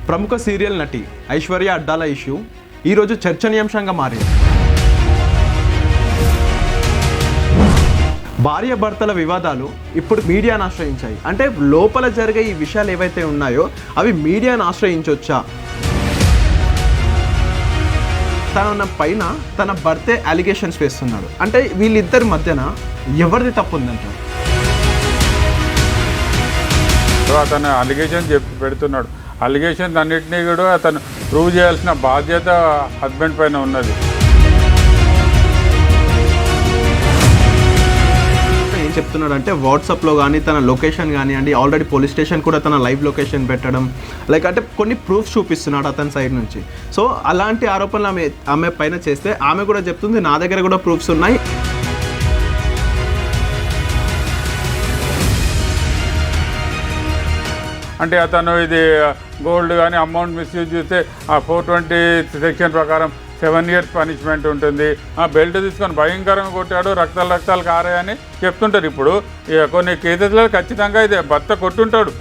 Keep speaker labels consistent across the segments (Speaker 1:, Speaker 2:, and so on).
Speaker 1: ప్రముఖ సీరియల్ నటి ఐశ్వర్య అడ్డాల ఇష్యూ ఈరోజు చర్చనీయాంశంగా మారింది. భార్యాభర్తల వివాదాలు ఇప్పుడు మీడియాను ఆశ్రయించాయి. అంటే లోపల జరిగే ఈ విషయాలు ఏవైతే ఉన్నాయో అవి మీడియాను ఆశ్రయించవచ్చా? తన పైన తన భర్తే అలిగేషన్స్ వేస్తున్నాడు. అంటే వీళ్ళిద్దరి మధ్యన ఎవరిది తప్పు ఉందంటారు?
Speaker 2: అతను అలిగేషన్ పెడుతున్నాడు. అలిగేషన్స్ అన్నింటినీ కూడా అతను ప్రూవ్ చేయాల్సిన బాధ్యత హస్బెండ్ పైన ఉన్నది.
Speaker 1: ఏం చెప్తున్నాడు అంటే వాట్సాప్లో కానీ తన లొకేషన్ కానివ్వండి, ఆల్రెడీ పోలీస్ స్టేషన్ కూడా తన లైవ్ లొకేషన్ పెట్టడం, లైక్ అంటే కొన్ని ప్రూఫ్స్ చూపిస్తున్నాడు అతని సైడ్ నుంచి. సో అలాంటి ఆరోపణలు ఆమె పైన చేస్తే ఆమె కూడా చెప్తుంది నా దగ్గర కూడా ప్రూఫ్స్ ఉన్నాయి.
Speaker 2: అంటే అతను ఇది గోల్డ్ కానీ అమౌంట్ మిస్యూజ్ చేస్తే ఆ 420 సెక్షన్ ప్రకారం 7 years పనిష్మెంట్ ఉంటుంది. బెల్ట్ తీసుకొని భయంకరంగా కొట్టాడు, రక్తాలు కారాయని చెప్తుంటారు. ఇప్పుడు కొన్ని కేసెస్లో ఖచ్చితంగా ఇది భర్త కొట్టుంటాడు.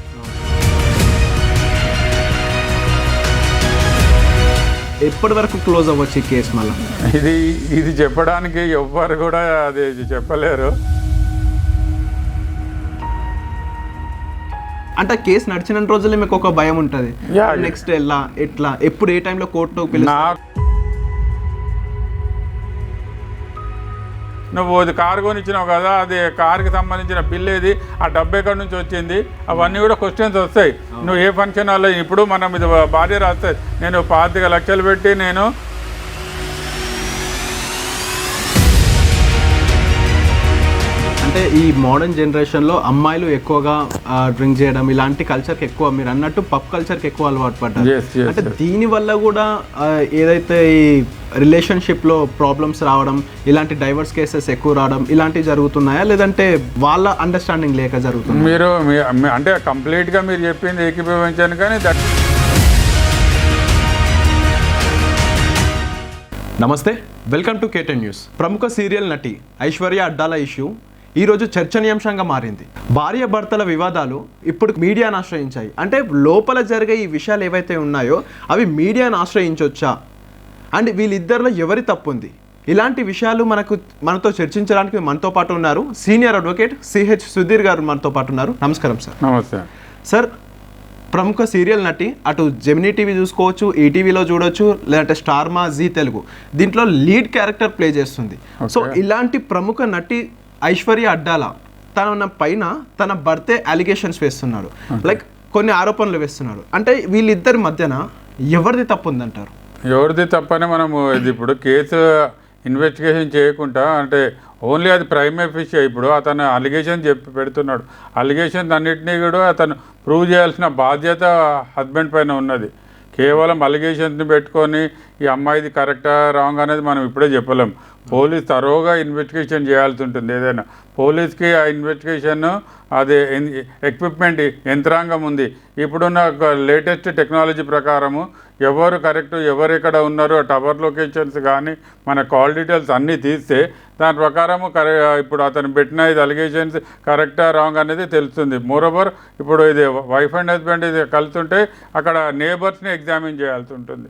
Speaker 1: ఎప్పటి వరకు క్లోజ్ అవ్వచ్చు ఈ కేసు? మళ్ళీ
Speaker 2: ఇది చెప్పడానికి ఎవ్వరు కూడా అది చెప్పలేరు.
Speaker 1: అంటే కేసు నడిచిన రోజుల్లో మీకు ఒక భయం ఉంటుంది, నెక్స్ట్ ఎట్లా ఎప్పుడు ఏ టైంలో కోర్టు పిలుస్తారు?
Speaker 2: నువ్వు అది కారు కొనిచ్చినావు కదా, అది కారుకి సంబంధించిన బిల్ ఏది, ఆ డబ్బు ఎక్కడి నుంచి వచ్చింది, అవన్నీ కూడా క్వశ్చన్స్ వస్తాయి. నువ్వు ఏ ఫంక్షన్ హాల్లో, ఇప్పుడు మనం ఇది భార్య రాస్తాయి, నేను 25 లక్షలు పెట్టి నేను
Speaker 1: అంటే ఈ మోడర్న్ జనరేషన్లో అమ్మాయిలు ఎక్కువగా డ్రింక్ చేయడం ఇలాంటి కల్చర్కి ఎక్కువ, మీరు అన్నట్టు పబ్ కల్చర్కి ఎక్కువ అలవాటు పడ్డారు. అంటే దీనివల్ల కూడా ఏదైతే ఈ రిలేషన్షిప్లో ప్రాబ్లమ్స్ రావడం, ఇలాంటి డైవర్స్ కేసెస్ ఎక్కువ రావడం ఇలాంటివి జరుగుతున్నాయా, లేదంటే వాళ్ళ అండర్స్టాండింగ్ లేక జరుగుతుంది?
Speaker 2: మీరు అంటే కంప్లీట్గా మీరు చెప్పింది ఏకీభవించాను, కానీ
Speaker 1: నమస్తే, వెల్కమ్ టు కేటెన్ న్యూస్. ప్రముఖ సీరియల్ నటి ఐశ్వర్య అడ్డాల ఇష్యూ ఈరోజు చర్చనీయాంశంగా మారింది. భార్యాభర్తల వివాదాలు ఇప్పుడు మీడియాను ఆశ్రయించాయి. అంటే లోపల జరిగే ఈ విషయాలు ఏవైతే ఉన్నాయో అవి మీడియాను ఆశ్రయించవచ్చా? అండ్ వీళ్ళిద్దరిలో ఎవరి తప్పు ఉంది? ఇలాంటి విషయాలు మనతో చర్చించడానికి మనతో పాటు ఉన్నారు సీనియర్ అడ్వకేట్ సిహెచ్ సుధీర్ గారు మనతో పాటు ఉన్నారు. నమస్కారం సార్.
Speaker 2: నమస్తే
Speaker 1: సార్. ప్రముఖ సీరియల్ నటి, అటు జెమినీ టీవీ చూసుకోవచ్చు, ఈటీవీలో చూడొచ్చు, లేదంటే స్టార్మా, జీ తెలుగు, దీంట్లో లీడ్ క్యారెక్టర్ ప్లే చేస్తుంది. సో ఇలాంటి ప్రముఖ నటి ఐశ్వర్య అడ్డాల తన పైన తన భర్తే అలిగేషన్స్ వేస్తున్నాడు, లైక్ కొన్ని ఆరోపణలు వేస్తున్నాడు. అంటే వీళ్ళిద్దరి మధ్యన ఎవరిది తప్పు ఉందంటారు?
Speaker 2: ఎవరిది తప్పని మనము ఇది ఇప్పుడు కేసు ఇన్వెస్టిగేషన్ చేయకుండా, అంటే ఓన్లీ అది ప్రైమ్ ఆఫీషియా. ఇప్పుడు అతను అలిగేషన్ పెడుతున్నాడు. అలిగేషన్స్ అన్నింటినీ కూడా అతను ప్రూవ్ చేయాల్సిన బాధ్యత హస్బెండ్ పైన ఉన్నది. కేవలం అలిగేషన్స్ని పెట్టుకొని ఈ అమ్మాయిది కరెక్టా రాంగ్ అనేది మనం ఇప్పుడే చెప్పలేం. పోలీస్ తరోగా ఇన్వెస్టిగేషన్ చేయాల్సి ఉంటుంది. ఏదైనా పోలీస్కి ఆ ఇన్వెస్టిగేషన్ అదే ఎక్విప్మెంట్ యంత్రాంగం ఉంది. ఇప్పుడున్న లేటెస్ట్ టెక్నాలజీ ప్రకారము ఎవరు కరెక్ట్, ఎవరు ఎక్కడ ఉన్నారు, టవర్ లొకేషన్స్ కానీ మన కాల్ డీటెయిల్స్ అన్నీ తీస్తే దాని ప్రకారము ఇప్పుడు అతను పెట్టిన ఇది అలిగేషన్స్ కరెక్టా రాంగ్ అనేది తెలుస్తుంది. మోరోవర్ ఇప్పుడు ఇది వైఫ్ అండ్ హస్బెండ్ ఇది కలుతుంటే అక్కడ నేబర్స్ని ఎగ్జామిన్ చేయాల్సి ఉంటుంది.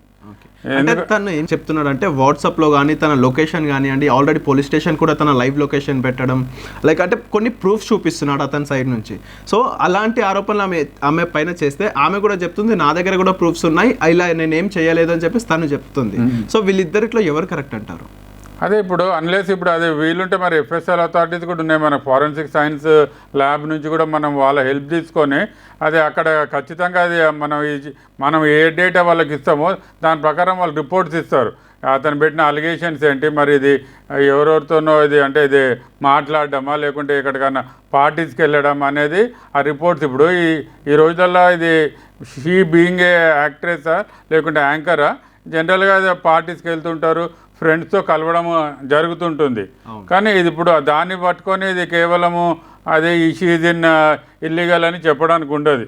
Speaker 1: అంటే తను ఏం చెప్తున్నాడు అంటే వాట్సాప్లో కానీ తన లొకేషన్ కానివ్వండి, ఆల్రెడీ పోలీస్ స్టేషన్ కూడా తన లైవ్ లొకేషన్ పెట్టడం, లైక్ అంటే కొన్ని ప్రూఫ్స్ చూపిస్తున్నాడు అతని సైడ్ నుంచి. సో అలాంటి ఆరోపణలు ఆమె పైన చేస్తే ఆమె కూడా చెప్తుంది నా దగ్గర కూడా ప్రూఫ్స్ ఉన్నాయి, ఇలా నేనేం చేయలేదు అని చెప్పేసి తను చెప్తుంది. సో వీళ్ళిద్దరిలో ఎవరు కరెక్ట్ అంటారు?
Speaker 2: అదే ఇప్పుడు అన్లెస్ ఇప్పుడు అదే వీలుంటే మరి ఎఫ్ఎస్ఎల్ అథారిటీస్ కూడా ఉన్నాయి. మన ఫారెన్సిక్ సైన్స్ ల్యాబ్ నుంచి కూడా మనం వాళ్ళ హెల్ప్ తీసుకొని అదే అక్కడ ఖచ్చితంగా అది మనం ఏ డేటా వాళ్ళకి ఇస్తామో దాని ప్రకారం వాళ్ళు రిపోర్ట్స్ ఇస్తారు. అతను పెట్టిన అలిగేషన్స్ ఏంటి, మరి ఇది ఎవరెవరితోనో ఇది అంటే ఇది మాట్లాడడమా లేకుంటే ఎక్కడికన్నా పార్టీస్కి వెళ్ళడం అనేది ఆ రిపోర్ట్స్. ఇప్పుడు ఈ రోజుల్లో ఇది షీ బీయింగ్ ఏ యాక్ట్రెసా లేకుంటే యాంకరా, జనరల్గా పార్టీస్కి వెళ్తుంటారు, ఫ్రెండ్స్తో కలవడం జరుగుతుంటుంది. కానీ ఇది ఇప్పుడు దాన్ని పట్టుకొని ఇది కేవలము అదే ఈజ్ ఇన్ ఇల్లీగల్ అని చెప్పడానికి ఉండదు.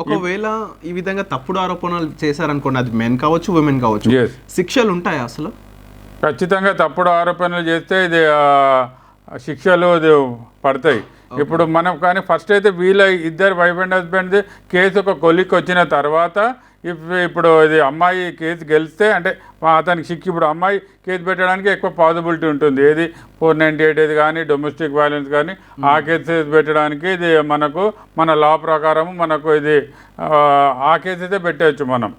Speaker 1: ఒకవేళ ఈ విధంగా తప్పుడు ఆరోపణలు చేశారనుకోండి, అది మెన్ కావచ్చు విమెన్ కావచ్చు, శిక్షలు ఉంటాయా అసలు?
Speaker 2: ఖచ్చితంగా తప్పుడు ఆరోపణలు చేస్తే ఇది శిక్షలు పడతాయి. ఇప్పుడు మనం కానీ ఫస్ట్ అయితే వీళ్ళ ఇద్దరు వైఫ్ అండ్ హస్బెండ్ది కేసు ఒక కొలిక్కి వచ్చిన తర్వాత ఇప్పుడు ఇది అమ్మాయి కేసు గెలిస్తే అంటే అతనికి శిక్ష, ఇప్పుడు అమ్మాయి కేసు పెట్టడానికి ఎక్కువ పాసిబిలిటీ ఉంటుంది. ఏది 498 ఇది కానీ డొమెస్టిక్ వైలెన్స్ కానీ ఆ కేసెస్ పెట్టడానికి ఇది మనకు మన లా ప్రకారం మనకు ఇది ఆ కేసెసే పెట్టవచ్చు మనం.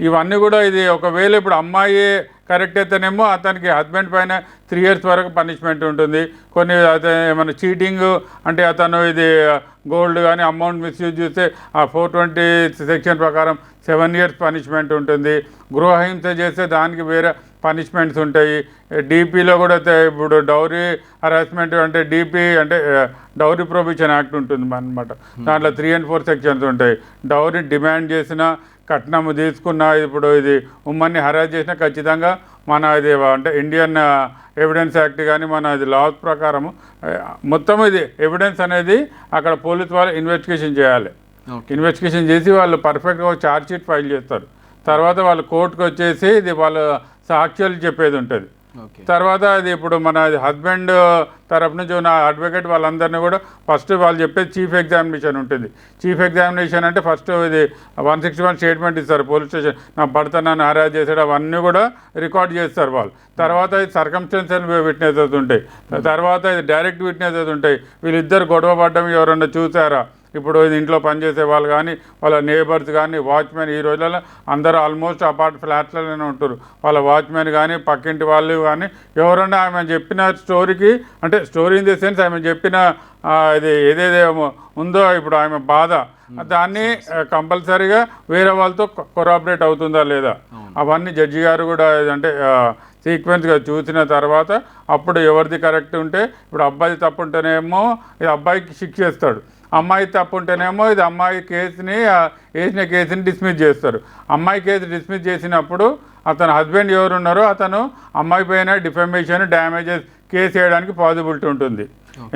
Speaker 2: ఇవన్నీ కూడా ఇది ఒకవేళ ఇప్పుడు అమ్మాయి కరెక్ట్ అయితేనేమో అతనికి హస్బెండ్ పైన 3 years వరకు పనిష్మెంట్ ఉంటుంది. కొన్ని ఏమైనా చీటింగ్ అంటే అతను ఇది గోల్డ్ కానీ అమౌంట్ మిస్యూజ్ చేస్తే ఆ 420 సెక్షన్ ప్రకారం 7 years పనిష్మెంట్ ఉంటుంది. గృహహింస చేస్తే దానికి వేరే పనిష్మెంట్స్ ఉంటాయి. డీపీలో కూడా ఇప్పుడు డౌరీ హరాస్మెంట్ అంటే డీపీ అంటే డౌరీ ప్రొహిబిషన్ యాక్ట్ ఉంటుంది అన్నమాట. దాంట్లో 3 and 4 సెక్షన్స్ ఉంటాయి. డౌరీ డిమాండ్ చేసిన కట్నం తీసుకున్న ఇప్పుడు ఇది ఉమ్మన్ని హరాస్ చేసినా ఖచ్చితంగా మన ఇది అంటే ఇండియన్ ఎవిడెన్స్ యాక్ట్ కానీ మన ఇది లాస్ ప్రకారం మొత్తం ఇది ఎవిడెన్స్ అనేది అక్కడ పోలీస్ వాళ్ళు ఇన్వెస్టిగేషన్ చేయాలి. ఇన్వెస్టిగేషన్ చేసి వాళ్ళు పర్ఫెక్ట్గా ఛార్జ్ షీట్ ఫైల్ చేస్తారు. తర్వాత వాళ్ళు కోర్టుకు వచ్చేసి ఇది వాళ్ళు సాక్ష్యాలు చెప్పేది ఉంటుంది. తర్వాత అది ఇప్పుడు మన హస్బెండ్ తరపు నుంచి ఉన్న అడ్వకేట్ వాళ్ళందరినీ కూడా ఫస్ట్ వాళ్ళు చెప్పేది చీఫ్ ఎగ్జామినేషన్ ఉంటుంది. చీఫ్ ఎగ్జామినేషన్ అంటే ఫస్ట్ ఇది 161 స్టేట్మెంట్ ఇస్తారు పోలీస్ స్టేషన్, నా భర్త నన్ను హరాస్ చేశాడు అవన్నీ కూడా రికార్డ్ చేస్తారు వాళ్ళు. తర్వాత ఇది సర్కమ్స్టెన్షియల్ విట్నెసెస్ ఉంటాయి. తర్వాత ఇది డైరెక్ట్ విట్నెసెస్ ఉంటాయి. వీళ్ళిద్దరు గొడవ పడ్డం ఎవరన్నా చూసారా, ఇప్పుడు ఇంట్లో పనిచేసే వాళ్ళు కానీ వాళ్ళ నేబర్స్ కానీ వాచ్మెన్, ఈ రోజులలో అందరూ ఆల్మోస్ట్ అపార్ట్ ఫ్లాట్లలోనే ఉంటారు. వాళ్ళ వాచ్మెన్ కానీ పక్కింటి వాళ్ళు కానీ ఎవరన్నా ఆమె చెప్పిన స్టోరీకి అంటే స్టోరీ ఇన్ ది సెన్స్ ఆమె చెప్పిన ఇది ఏదేదో ఉందో ఇప్పుడు ఆమె బాధ దాన్ని కంపల్సరీగా వేరే వాళ్ళతో కొరాబరేట్ అవుతుందా లేదా అవన్నీ జడ్జి గారు కూడా అంటే సీక్వెన్స్గా చూసిన తర్వాత అప్పుడు ఎవరిది కరెక్ట్ ఉంటే ఇప్పుడు అబ్బాయి తప్పు ఉంటేనేమో ఇది అబ్బాయికి శిక్ష చేస్తాడు, అమ్మాయి తప్పు ఉంటేనేమో ఇది అమ్మాయి కేసుని వేసిన కేసుని డిస్మిస్ చేస్తారు. అమ్మాయి కేసు డిస్మిస్ చేసినప్పుడు అతను హస్బెండ్ ఎవరు ఉన్నారో అతను అమ్మాయి పైన డిఫమేషన్ డ్యామేజెస్ కేసు వేయడానికి పాసిబిలిటీ ఉంటుంది.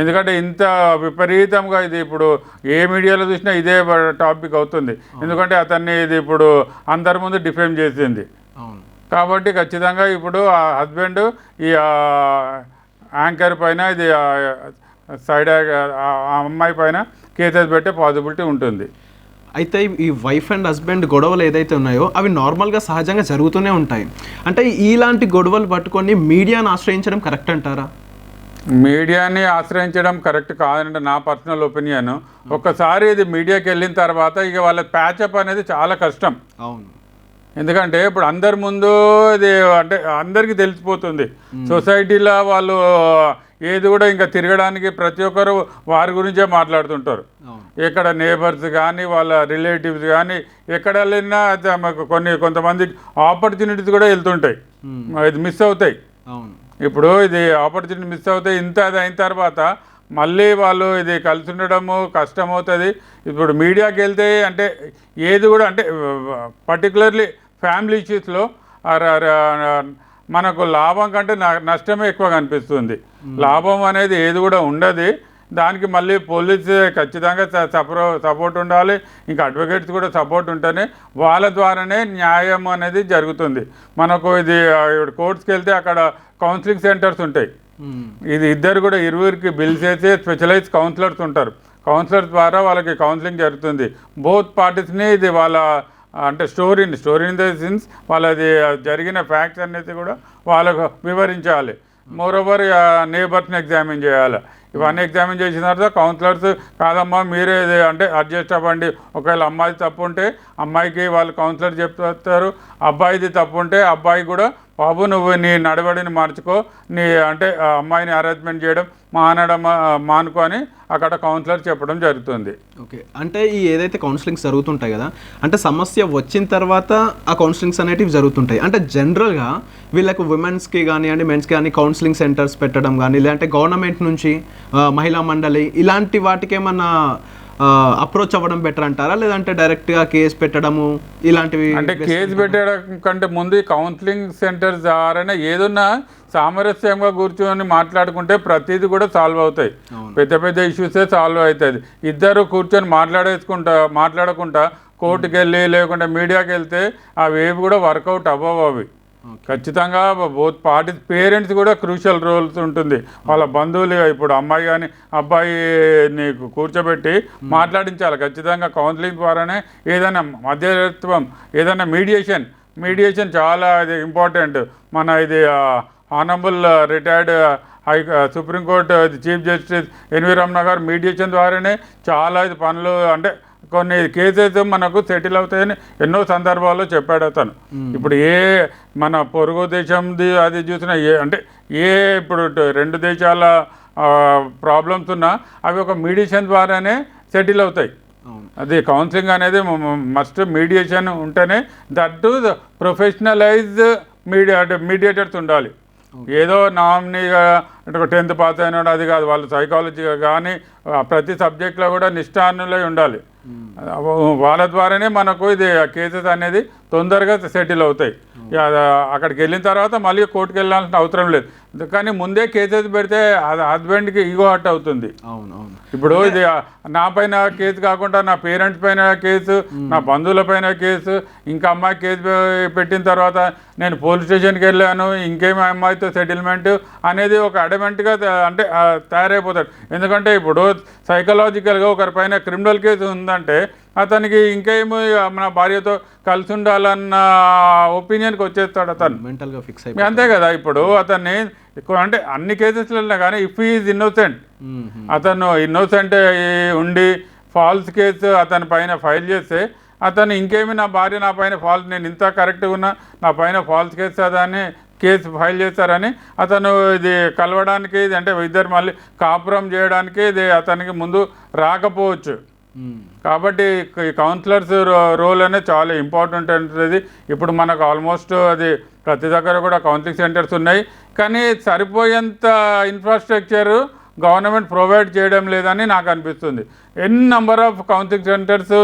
Speaker 2: ఎందుకంటే ఇంత విపరీతంగా ఇది ఇప్పుడు ఏ మీడియాలో చూసినా ఇదే టాపిక్ అవుతుంది. ఎందుకంటే అతన్ని ఇది ఇప్పుడు అందరి ముందు డిఫేమ్ చేసింది కాబట్టి ఖచ్చితంగా ఇప్పుడు ఆ హస్బెండ్ ఈ యాంకర్ పైన ఇది సైడ్ అమ్మాయి పైన కేసెస్ పెట్టే పాసిబిలిటీ ఉంటుంది.
Speaker 1: అయితే ఈ వైఫ్ అండ్ హస్బెండ్ గొడవలు ఏదైతే ఉన్నాయో అవి నార్మల్గా సహజంగా జరుగుతూనే ఉంటాయి. అంటే ఇలాంటి గొడవలు పట్టుకొని మీడియాను ఆశ్రయించడం కరెక్ట్ అంటారా?
Speaker 2: మీడియాని ఆశ్రయించడం కరెక్ట్ కాదంటే నా పర్సనల్ ఒపీనియన్. ఒక్కసారి ఇది మీడియాకి వెళ్ళిన తర్వాత ఇక వాళ్ళ ప్యాచప్ అనేది చాలా కష్టం.
Speaker 1: అవును,
Speaker 2: ఎందుకంటే ఇప్పుడు అందరి ముందు ఇది అంటే అందరికీ తెలిసిపోతుంది. సొసైటీలో వాళ్ళు ఏది కూడా ఇంకా తిరగడానికి ప్రతి ఒక్కరు వారి గురించే మాట్లాడుతుంటారు. ఎక్కడ నేబర్స్ కానీ వాళ్ళ రిలేటివ్స్ కానీ ఎక్కడ వెళ్ళినా కొంతమంది ఆపర్చునిటీస్ కూడా వెళ్తుంటాయి, ఇది మిస్ అవుతాయి. ఇప్పుడు ఇది ఆపర్చునిటీ మిస్ అవుతాయి. ఇంత అది అయిన తర్వాత మళ్ళీ వాళ్ళు ఇది కలిసి ఉండడము కష్టమవుతుంది. ఇప్పుడు మీడియాకి వెళ్తే అంటే ఏది కూడా అంటే పర్టికులర్లీ ఫ్యామిలీ ఇష్యూస్లో మనకు లాభం కంటే నష్టమే ఎక్కువ కనిపిస్తుంది. లాభం అనేది ఏది కూడా ఉండదు. దానికి మళ్ళీ పోలీసు ఖచ్చితంగా సపోర్ట్ ఉండాలి, ఇంకా అడ్వకేట్స్ కూడా సపోర్ట్ ఉంటేనే వాళ్ళ ద్వారానే న్యాయం అనేది జరుగుతుంది. మనకు ఇది కోర్ట్స్కి వెళ్తే అక్కడ కౌన్సిలింగ్ సెంటర్స్ ఉంటాయి. ఇది ఇద్దరు కూడా 20కి బిల్స్ వేసి స్పెషలైజ్ కౌన్సిలర్స్ ఉంటారు. కౌన్సిలర్స్ ద్వారా వాళ్ళకి కౌన్సిలింగ్ జరుగుతుంది. బోత్ పార్టీస్ని ఇది వాళ్ళ అంటే స్టోరీ ఇన్ ద సెన్స్ వాళ్ళది జరిగిన ఫ్యాక్ట్స్ అనేది కూడా వాళ్ళకు వివరించాలి. మోరోవర్ నేబర్స్ని ఎగ్జామిన్ చేయాలి. ఇవన్నీ ఎగ్జామిన్ చేసిన తర్వాత కౌన్సిలర్స్ కాదమ్మా మీరే అంటే అడ్జస్ట్ అవ్వండి, ఒకవేళ అమ్మాయి తప్పు ఉంటే అమ్మాయికి వాళ్ళు కౌన్సిలర్ చెప్తారు, అబ్బాయిది తప్పు ఉంటే అబ్బాయి కూడా బాబు నువ్వు నీ నడవడిని మార్చుకో, నీ అంటే అమ్మాయిని అరేంజ్మెంట్ చేయడం మానుకో అని అక్కడ కౌన్సిలర్ చెప్పడం జరుగుతుంది.
Speaker 1: ఓకే, అంటే ఈ ఏదైతే కౌన్సిలింగ్స్ జరుగుతుంటాయి కదా, అంటే సమస్య వచ్చిన తర్వాత ఆ కౌన్సిలింగ్స్ అనేటివి జరుగుతుంటాయి. అంటే జనరల్గా వీళ్ళకు ఉమెన్స్కి కానివ్వండి మెన్స్కి కానీ కౌన్సిలింగ్ సెంటర్స్ పెట్టడం కానీ లేదంటే గవర్నమెంట్ నుంచి మహిళా మండలి ఇలాంటి వాటికి ఏమన్నా అప్రోచ్ అవ్వడం బెటర్ అంటారా, లేదంటే డైరెక్ట్గా కేసు పెట్టడము ఇలాంటివి?
Speaker 2: అంటే కేసు పెట్టడం కంటే ముందు కౌన్సిలింగ్ సెంటర్స్ ద్వారానే ఏదన్నా సామరస్యంగా కూర్చొని మాట్లాడుకుంటే ప్రతిదీ కూడా సాల్వ్ అవుతాయి. పెద్ద పెద్ద ఇష్యూసే సాల్వ్ అవుతుంది. ఇద్దరు కూర్చొని మాట్లాడకుండా కోర్టుకు వెళ్ళి లేకుంటే మీడియాకి వెళ్తే అవి ఏవి కూడా వర్కౌట్ అవ్వవు. అవి ఖచ్చితంగా బోత్ పార్టీ పేరెంట్స్ కూడా క్రూషియల్ రోల్స్ ఉంటుంది. వాళ్ళ బంధువులు ఇప్పుడు అమ్మాయి కానీ అబ్బాయిని కూర్చోబెట్టి మాట్లాడించాలి. ఖచ్చితంగా కౌన్సిలింగ్ ద్వారానే ఏదైనా మధ్యవర్తిత్వం, ఏదైనా మీడియేషన్ చాలా ఇది ఇంపార్టెంట్. మన ఇది honourable retired supreme court chief justice NV Ramana గారు మీడియేషన్ ద్వారానే చాలా ఇది పనులు అంటే కొన్ని కేసెస్ మనకు సెటిల్ అవుతాయని ఎన్నో సందర్భాల్లో చెప్పాడు అతను. ఇప్పుడు మన పొరుగు దేశంది అది చూసినా ఇప్పుడు రెండు దేశాల ప్రాబ్లమ్స్ ఉన్నా అవి ఒక మీడియేషన్ ద్వారానే సెటిల్ అవుతాయి. అది కౌన్సిలింగ్ అనేది మస్ట్ మీడియేషన్ ఉంటేనే దట్టు ప్రొఫెషనలైజ్ మీడియేటర్స్ ఉండాలి. ఏదో నామినీగా అంటే 10th పాస్ అయినాడు అది కాదు, వాళ్ళు సైకాలజీగా కానీ ప్రతి సబ్జెక్ట్లో కూడా నిష్ఠానులై ఉండాలి. వాళ్ళ ద్వారానే మనకు ఇది కేసెస్ అనేది తొందరగా సెటిల్ అవుతాయి. అక్కడికి వెళ్ళిన తర్వాత మళ్ళీ కోర్టుకు వెళ్ళాల్సిన అవసరం లేదు. కానీ ముందే కేసెస్ పెడితే అది హస్బెండ్కి ఈగో హర్ట్ అవుతుంది. ఇప్పుడు ఇది నా పైన కేసు కాకుండా నా పేరెంట్స్ పైన కేసు, నా బంధువుల పైన కేసు, ఇంకా అమ్మాయి కేసు పెట్టిన తర్వాత నేను పోలీస్ స్టేషన్కి వెళ్ళాను ఇంకేమి అమ్మాయితో సెటిల్మెంట్ అనేది ఒక అడమెంట్గా అంటే తయారైపోతాడు. ఎందుకంటే ఇప్పుడు సైకలాజికల్గా ఒకరి పైన క్రిమినల్ కేసు ఉందంటే అతనికి ఇంకేమో మన భార్యతో కలిసి ఉండాలన్న ఒపీనియన్కి వచ్చేస్తాడు అతను,
Speaker 1: మెంటల్గా ఫిక్స్ అయిపోయి.
Speaker 2: అంతే కదా. ఇప్పుడు అతన్ని అంటే అన్ని కేసెస్లలో కానీ ఇఫ్ ఈజ్ ఇన్నోసెంట్, అతను ఇన్నోసెంట్ ఉండి ఫాల్స్ కేసు అతని పైన ఫైల్ చేస్తే అతను ఇంకేమి నా భార్య నా పైన ఫాల్స్, నేను ఇంత కరెక్ట్గా ఉన్నా నా పైన ఫాల్స్ కేసు అదని కేసు ఫైల్ చేస్తారని అతను ఇది కలవడానికి అంటే ఇద్దరు మళ్ళీ కాపురం చేయడానికి ఇది అతనికి ముందు రాకపోవచ్చు. కాబట్టి ఈ కౌన్సిలర్స్ రోల్ అనేది చాలా ఇంపార్టెంట్ ఉంటుంది. ఇప్పుడు మనకు ఆల్మోస్ట్ అది ప్రతి దగ్గర కూడా కౌన్సిలింగ్ సెంటర్స్ ఉన్నాయి, కానీ సరిపోయేంత ఇన్ఫ్రాస్ట్రక్చర్ గవర్నమెంట్ ప్రొవైడ్ చేయడం లేదని నాకు అనిపిస్తుంది. Number of counselling centres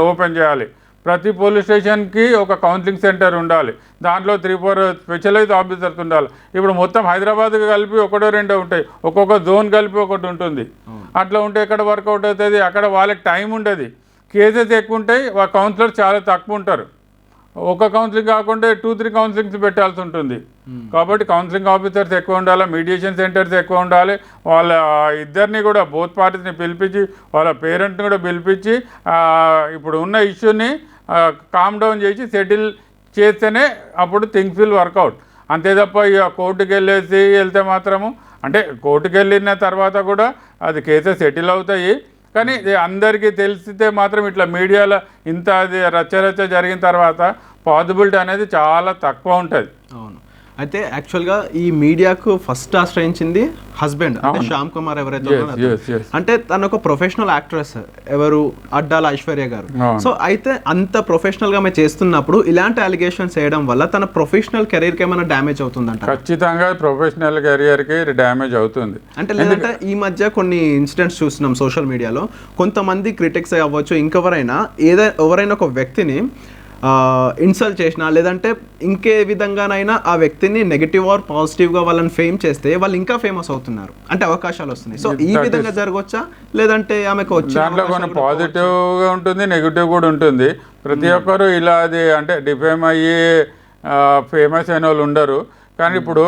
Speaker 2: open చేయాలి. ప్రతి పోలీస్ స్టేషన్కి ఒక కౌన్సిలింగ్ సెంటర్ ఉండాలి, దాంట్లో 3-4 స్పెషలైజ్ ఆఫీసర్స్ ఉండాలి. ఇప్పుడు మొత్తం హైదరాబాద్కి కలిపి 1-2 ఉంటాయి, ఒక్కొక్క జోన్ కలిపి ఒకటి ఉంటుంది. అట్లా ఉంటే ఎక్కడ వర్కౌట్ అవుతుంది, అక్కడ వాళ్ళకి టైం ఉంటుంది. కేసెస్ ఎక్కువ ఉంటాయి, కౌన్సిలర్స్ చాలా తక్కువ ఉంటారు. ఒక కౌన్సిలింగ్ కాకుండా 2-3 కౌన్సిలింగ్స్ పెట్టాల్సి ఉంటుంది. కాబట్టి కౌన్సిలింగ్ ఆఫీసర్స్ ఎక్కువ ఉండాలి, మీడియేషన్ సెంటర్స్ ఎక్కువ ఉండాలి. వాళ్ళ ఇద్దరిని కూడా బోత్ పార్టీస్ని పిలిపించి వాళ్ళ పేరెంట్ని కూడా పిలిపించి ఇప్పుడు ఉన్న ఇష్యూని కామ్ డౌన్ చేసి సెటిల్ చేస్తేనే అప్పుడు థింగ్స్ విల్ వర్కౌట్. అంతే తప్ప ఇక కోర్టుకు వెళ్తే మాత్రము అంటే కోర్టుకు వెళ్ళిన తర్వాత కూడా అది కేసెస్ సెటిల్ అవుతాయి, కానీ అందరికీ తెలిసితే మాత్రం ఇట్లా మీడియాలో ఇంత అది రచ్చ జరిగిన తర్వాత పాసిబిలిటీ అనేది చాలా తక్కువ ఉంటుంది.
Speaker 1: అవును. అయితే యాక్చువల్గా ఈ మీడియాకు ఫస్ట్ ఆశ్రయించింది హస్బెండ్ అంటే శ్యామ్ కుమార్ ఎవరైతే ఉన్నారో, అంటే తను ఒక ప్రొఫెషనల్ యాక్ట్రెస్ ఎవరు అడ్డాల ఐశ్వర్య గారు. సో అయితే అంత ప్రొఫెషనల్ గా మేము చేస్తున్నప్పుడు ఇలాంటి అలిగేషన్స్ వేయడం వల్ల తన ప్రొఫెషనల్ కెరీర్ కి ఏమైనా డ్యామేజ్ అవుతుందంట?
Speaker 2: ఖచ్చితంగా ప్రొఫెషనల్ కెరియర్ కి డ్యామేజ్ అవుతుంది.
Speaker 1: అంటే లేదంటే ఈ మధ్య కొన్ని ఇన్సిడెంట్స్ చూస్తున్నాం సోషల్ మీడియాలో, కొంతమంది క్రిటిక్స్ అవ్వచ్చు ఇంకెవరైనా ఎవరైనా ఒక వ్యక్తిని ఇన్సల్ట్ చేసినా లేదంటే ఇంకే విధంగానైనా ఆ వ్యక్తిని నెగిటివ్ ఆర్ పాజిటివ్గా వాళ్ళని ఫేమ్ చేస్తే వాళ్ళు ఇంకా ఫేమస్ అవుతున్నారు, అంటే అవకాశాలు వస్తున్నాయి. సో ఈ విధంగా జరగవచ్చా లేదంటే ఆమెకు వచ్చి
Speaker 2: దాంట్లో కొన్ని పాజిటివ్గా ఉంటుంది, నెగిటివ్ కూడా ఉంటుంది. ప్రతి ఒక్కరు ఇలా అది అంటే డిఫేమ్ అయ్యి ఫేమస్ అయిన వాళ్ళు ఉండరు. కానీ ఇప్పుడు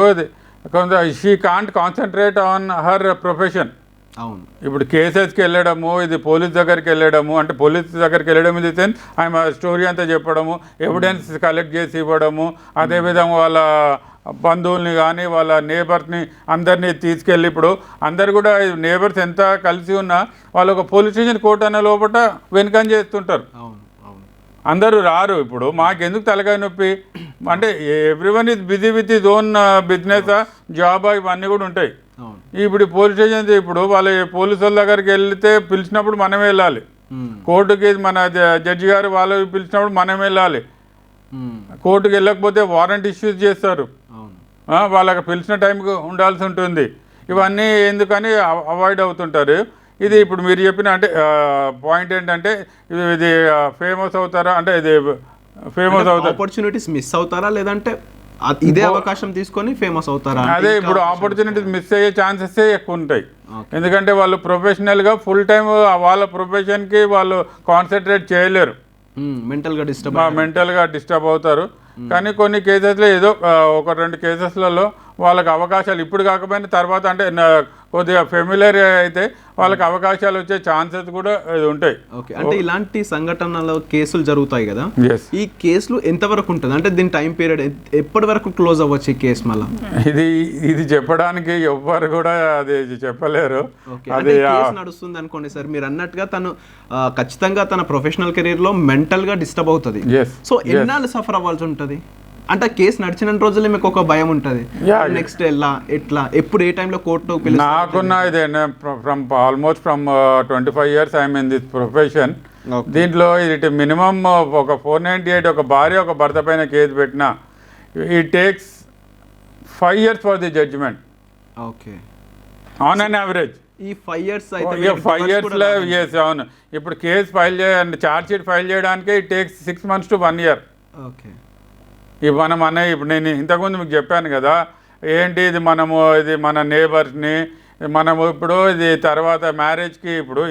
Speaker 2: కొంత she can't concentrate on her profession.
Speaker 1: అవును.
Speaker 2: ఇప్పుడు కేసెస్కి వెళ్ళడము, ఇది పోలీస్ దగ్గరికి వెళ్ళడము, అంటే పోలీస్ దగ్గరికి వెళ్ళడం ఇది సెన్స్ ఆమె స్టోరీ అంతా చెప్పడము, ఎవిడెన్స్ కలెక్ట్ చేసి ఇవ్వడము, అదేవిధంగా వాళ్ళ బంధువుల్ని కానీ వాళ్ళ నేబర్స్ని అందరినీ తీసుకెళ్ళి, ఇప్పుడు అందరు కూడా నేబర్స్ ఎంత కలిసి ఉన్నా వాళ్ళు ఒక పోలీస్ స్టేషన్ కోర్టు అనే లోపల వెనుకని చేస్తుంటారు, అందరూ రారు. ఇప్పుడు మాకెందుకు తలకాయ నొప్పి అంటే everyone is busy with his own business, job, ఇవన్నీ కూడా ఉంటాయి. ఇప్పుడు పోలీస్ స్టేషన్ ఇప్పుడు వాళ్ళ పోలీసు వాళ్ళ దగ్గరికి వెళ్తే పిలిచినప్పుడు మనమే వెళ్ళాలి, కోర్టుకి మన జడ్జి గారు వాళ్ళు పిలిచినప్పుడు మనమే వెళ్ళాలి. కోర్టుకి వెళ్ళకపోతే వారెంట్ ఇష్యూస్ చేస్తారు, వాళ్ళకి పిలిచిన టైంకి ఉండాల్సి ఉంటుంది. ఇవన్నీ ఎందుకని అవాయిడ్ అవుతుంటారు. ఇది ఇప్పుడు మీరు చెప్పిన అంటే పాయింట్ ఏంటంటే ఇది ఫేమస్ అవుతారా అంటే ఇది ఫేమస్ అవుతారు,
Speaker 1: ఆపర్చునిటీస్ మిస్ అవుతారా లేదంటే ఇదే అవకాశం తీసుకొని ఫేమస్ అవుతారా?
Speaker 2: అదే ఇప్పుడు ఆపర్చునిటీస్ మిస్ అయ్యే ఛాన్సెస్ ఎక్కువ ఉంటాయి. ఎందుకంటే వాళ్ళు ప్రొఫెషనల్గా ఫుల్ టైం వాళ్ళ ప్రొఫెషన్కి వాళ్ళు కాన్సన్ట్రేట్ చేయలేరు, మెంటల్గా డిస్టర్బ్ అవుతారు. కానీ కొన్ని కేసెస్లో ఏదో ఒక 2 కేసెస్లలో వాళ్ళకి అవకాశాలు ఇప్పుడు కాకపోయినా తర్వాత అంటే కొద్దిగా ఫెమిలియర్ అయితే వాళ్ళకి అవకాశాలు వచ్చే ఛాన్సెస్ కూడా ఉంటాయి.
Speaker 1: ఓకే, అంటే ఇలాంటి సంఘటనలో కేసులు జరుగుతాయి కదా,
Speaker 2: ఎస్.
Speaker 1: ఈ కేసులు ఎంతవరకు ఉంటుంది, అంటే దీని టైం పీరియడ్ ఎప్పటి వరకు క్లోజ్ అవ్వచ్చు ఈ కేసు మళ్ళీ?
Speaker 2: ఇది చెప్పడానికి ఎవ్వరు కూడా అది చెప్పలేరు.
Speaker 1: అది నడుస్తుంది అనుకోండి సార్, మీరు అన్నట్టుగా తను ఖచ్చితంగా తన ప్రొఫెషనల్ కెరీర్ లో మెంటల్ గా డిస్టర్బ్ అవుతుంది. సో ఎన్నాళ్ళు సఫర్ అవ్వాల్సి ఉంటుంది? అంటే కేసు నడిచిన రోజుల్లో మీకు ఒక భయం ఉంటుంది, నెక్స్ట్ ఎట్లా ఎప్పుడు ఏ టైంలో కోర్టు
Speaker 2: నాకున్న ఇదే from almost from 25 years I'm in this profession. దీంట్లో ఇది మినిమం ఒక 498 ఒక భార్య ఒక భర్త పైన కేసు పెట్టినా it takes 5 years for the judgement.
Speaker 1: Okay,
Speaker 2: on an average
Speaker 1: ఈ 5 years
Speaker 2: 5 yearsలో ఎస్ అవును. ఇప్పుడు కేసు ఫైల్ చేయాలి, ఛార్జ్ షీట్ ఫైల్ చేయడానికి it takes 6 months to 1 year.
Speaker 1: Okay,
Speaker 2: ఇవి మనం ఇప్పుడు నేను ఇంతకుముందు మీకు చెప్పాను కదా, ఏంటి ఇది మనము ఇది మన నేబర్స్ని మనము ఇప్పుడు ఇది తర్వాత మ్యారేజ్కి ఇప్పుడు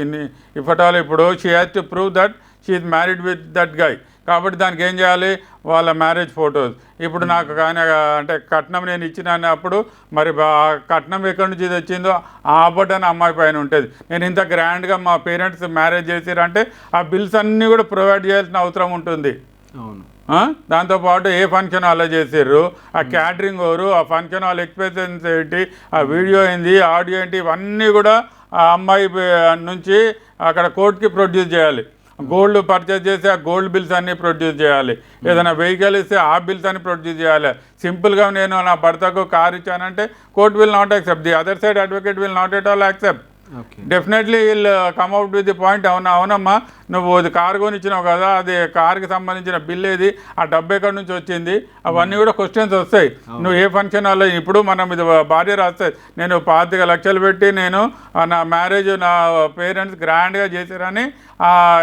Speaker 2: ఇఫ్ అట్ ఆల్ ఇప్పుడు she has to prove that she is married with that guy. కాబట్టి దానికి ఏం చేయాలి, వాళ్ళ మ్యారేజ్ ఫొటోస్. ఇప్పుడు నాకు కానీ అంటే కట్నం నేను ఇచ్చినప్పుడు మరి కట్నం ఎక్కడి నుంచి తెచ్చిందో ఆ బటన్ అమ్మాయి పైన ఉంటుంది. నేను ఇంత గ్రాండ్గా మా పేరెంట్స్ మ్యారేజ్ చేసిరంటే ఆ బిల్స్ అన్నీ కూడా ప్రొవైడ్ చేయాల్సిన అవసరం ఉంటుంది.
Speaker 1: అవును,
Speaker 2: దాంతోపాటు ఏ ఫంక్షన్ హాల్లో చేసారు, ఆ క్యాటరింగ్ ఎవరు, ఆ ఫంక్షన్ హాల్ ఎక్స్పెన్సెస్ ఏంటి, ఆ వీడియో ఏంటి, ఆడియో ఏంటి, ఇవన్నీ కూడా ఆ అమ్మాయి నుంచి అక్కడ కోర్టుకి ప్రొడ్యూస్ చేయాలి. గోల్డ్ పర్చేస్ చేసి ఆ గోల్డ్ బిల్స్ అన్నీ ప్రొడ్యూస్ చేయాలి. ఏదైనా వెహికల్ ఇస్తే ఆ బిల్స్ అన్ని ప్రొడ్యూస్ చేయాలి. సింపుల్గా నేను నా భర్తకు కార్ ఇచ్చానంటే court will not accept, the other side advocate will not at all accept. Definitely will come out with the point, అవునమ్మా నువ్వు అది కారు కొనిచ్చినావు కదా, అది కార్కి సంబంధించిన బిల్ ఏది, ఆ డబ్బు ఎక్కడి నుంచి వచ్చింది, అవన్నీ కూడా క్వశ్చన్స్ వస్తాయి. నువ్వు ఏ ఫంక్షన్ హాల్లో ఇప్పుడు మనం ఇది భార్య రాస్తుంది, నేను 25 లక్షలు పెట్టి నేను నా మ్యారేజ్ నా పేరెంట్స్ గ్రాండ్గా చేశారని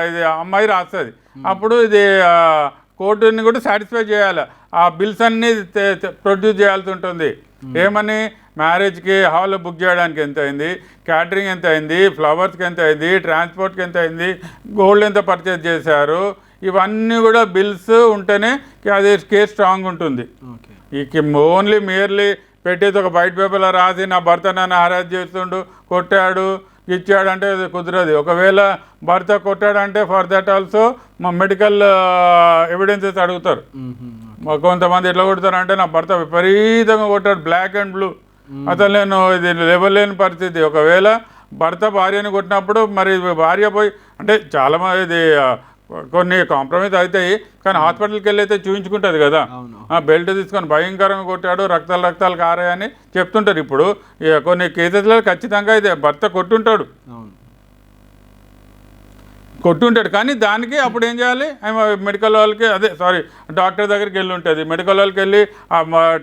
Speaker 2: ఇది అమ్మాయి రాస్తుంది. అప్పుడు ఇది కోర్టుని కూడా సాటిస్ఫై చేయాలి, ఆ బిల్స్ అన్నీ ప్రొడ్యూస్ చేయాల్సి ఉంటుంది. ఏమని, మ్యారేజ్కి హాల్ బుక్ చేయడానికి ఎంత అయింది, క్యాటరింగ్ ఎంత అయింది, ఫ్లవర్స్కి ఎంత అయింది, ట్రాన్స్పోర్ట్కి ఎంత అయింది, గోల్డ్ ఎంత పర్చేజ్ చేశారు, ఇవన్నీ కూడా బిల్స్ ఉంటేనే అది కేసు స్ట్రాంగ్ ఉంటుంది. ఈ ఓన్లీ మేర్లీ పెట్టేది ఒక వైట్ పేపర్లో రాసి నా భర్త నన్ను హరాస్ చేస్తుండు, కొట్టాడు, ఇచ్చాడంటే అది కుదరదు. ఒకవేళ భర్త కొట్టాడంటే ఫర్ దట్ ఆల్సో మా మెడికల్ ఎవిడెన్సెస్ అడుగుతారు. కొంతమంది ఎట్లా కొడతారంటే నా భర్త విపరీతంగా కొట్టాడు, బ్లాక్ అండ్ బ్లూ, అసలు నేను ఇది లేవలేని పరిస్థితి. ఒకవేళ భర్త భార్యని కొట్టినప్పుడు మరి భార్య పోయి అంటే చాలామంది ఇది కొన్ని కాంప్రమైజ్ అవుతాయి, కానీ హాస్పిటల్కి వెళ్ళి అయితే చూపించుకుంటుంది కదా, బెల్ట్ తీసుకొని భయంకరంగా కొట్టాడు, రక్తాలు కారాయని చెప్తుంటారు. ఇప్పుడు కొన్ని కేసెస్లో ఖచ్చితంగా ఇది భర్త కొట్టుంటాడు కానీ దానికి అప్పుడు ఏం చేయాలి, మెడికల్ వాళ్ళకి డాక్టర్ దగ్గరికి వెళ్ళి ఉంటుంది, మెడికల్ వాళ్ళకి వెళ్ళి ఆ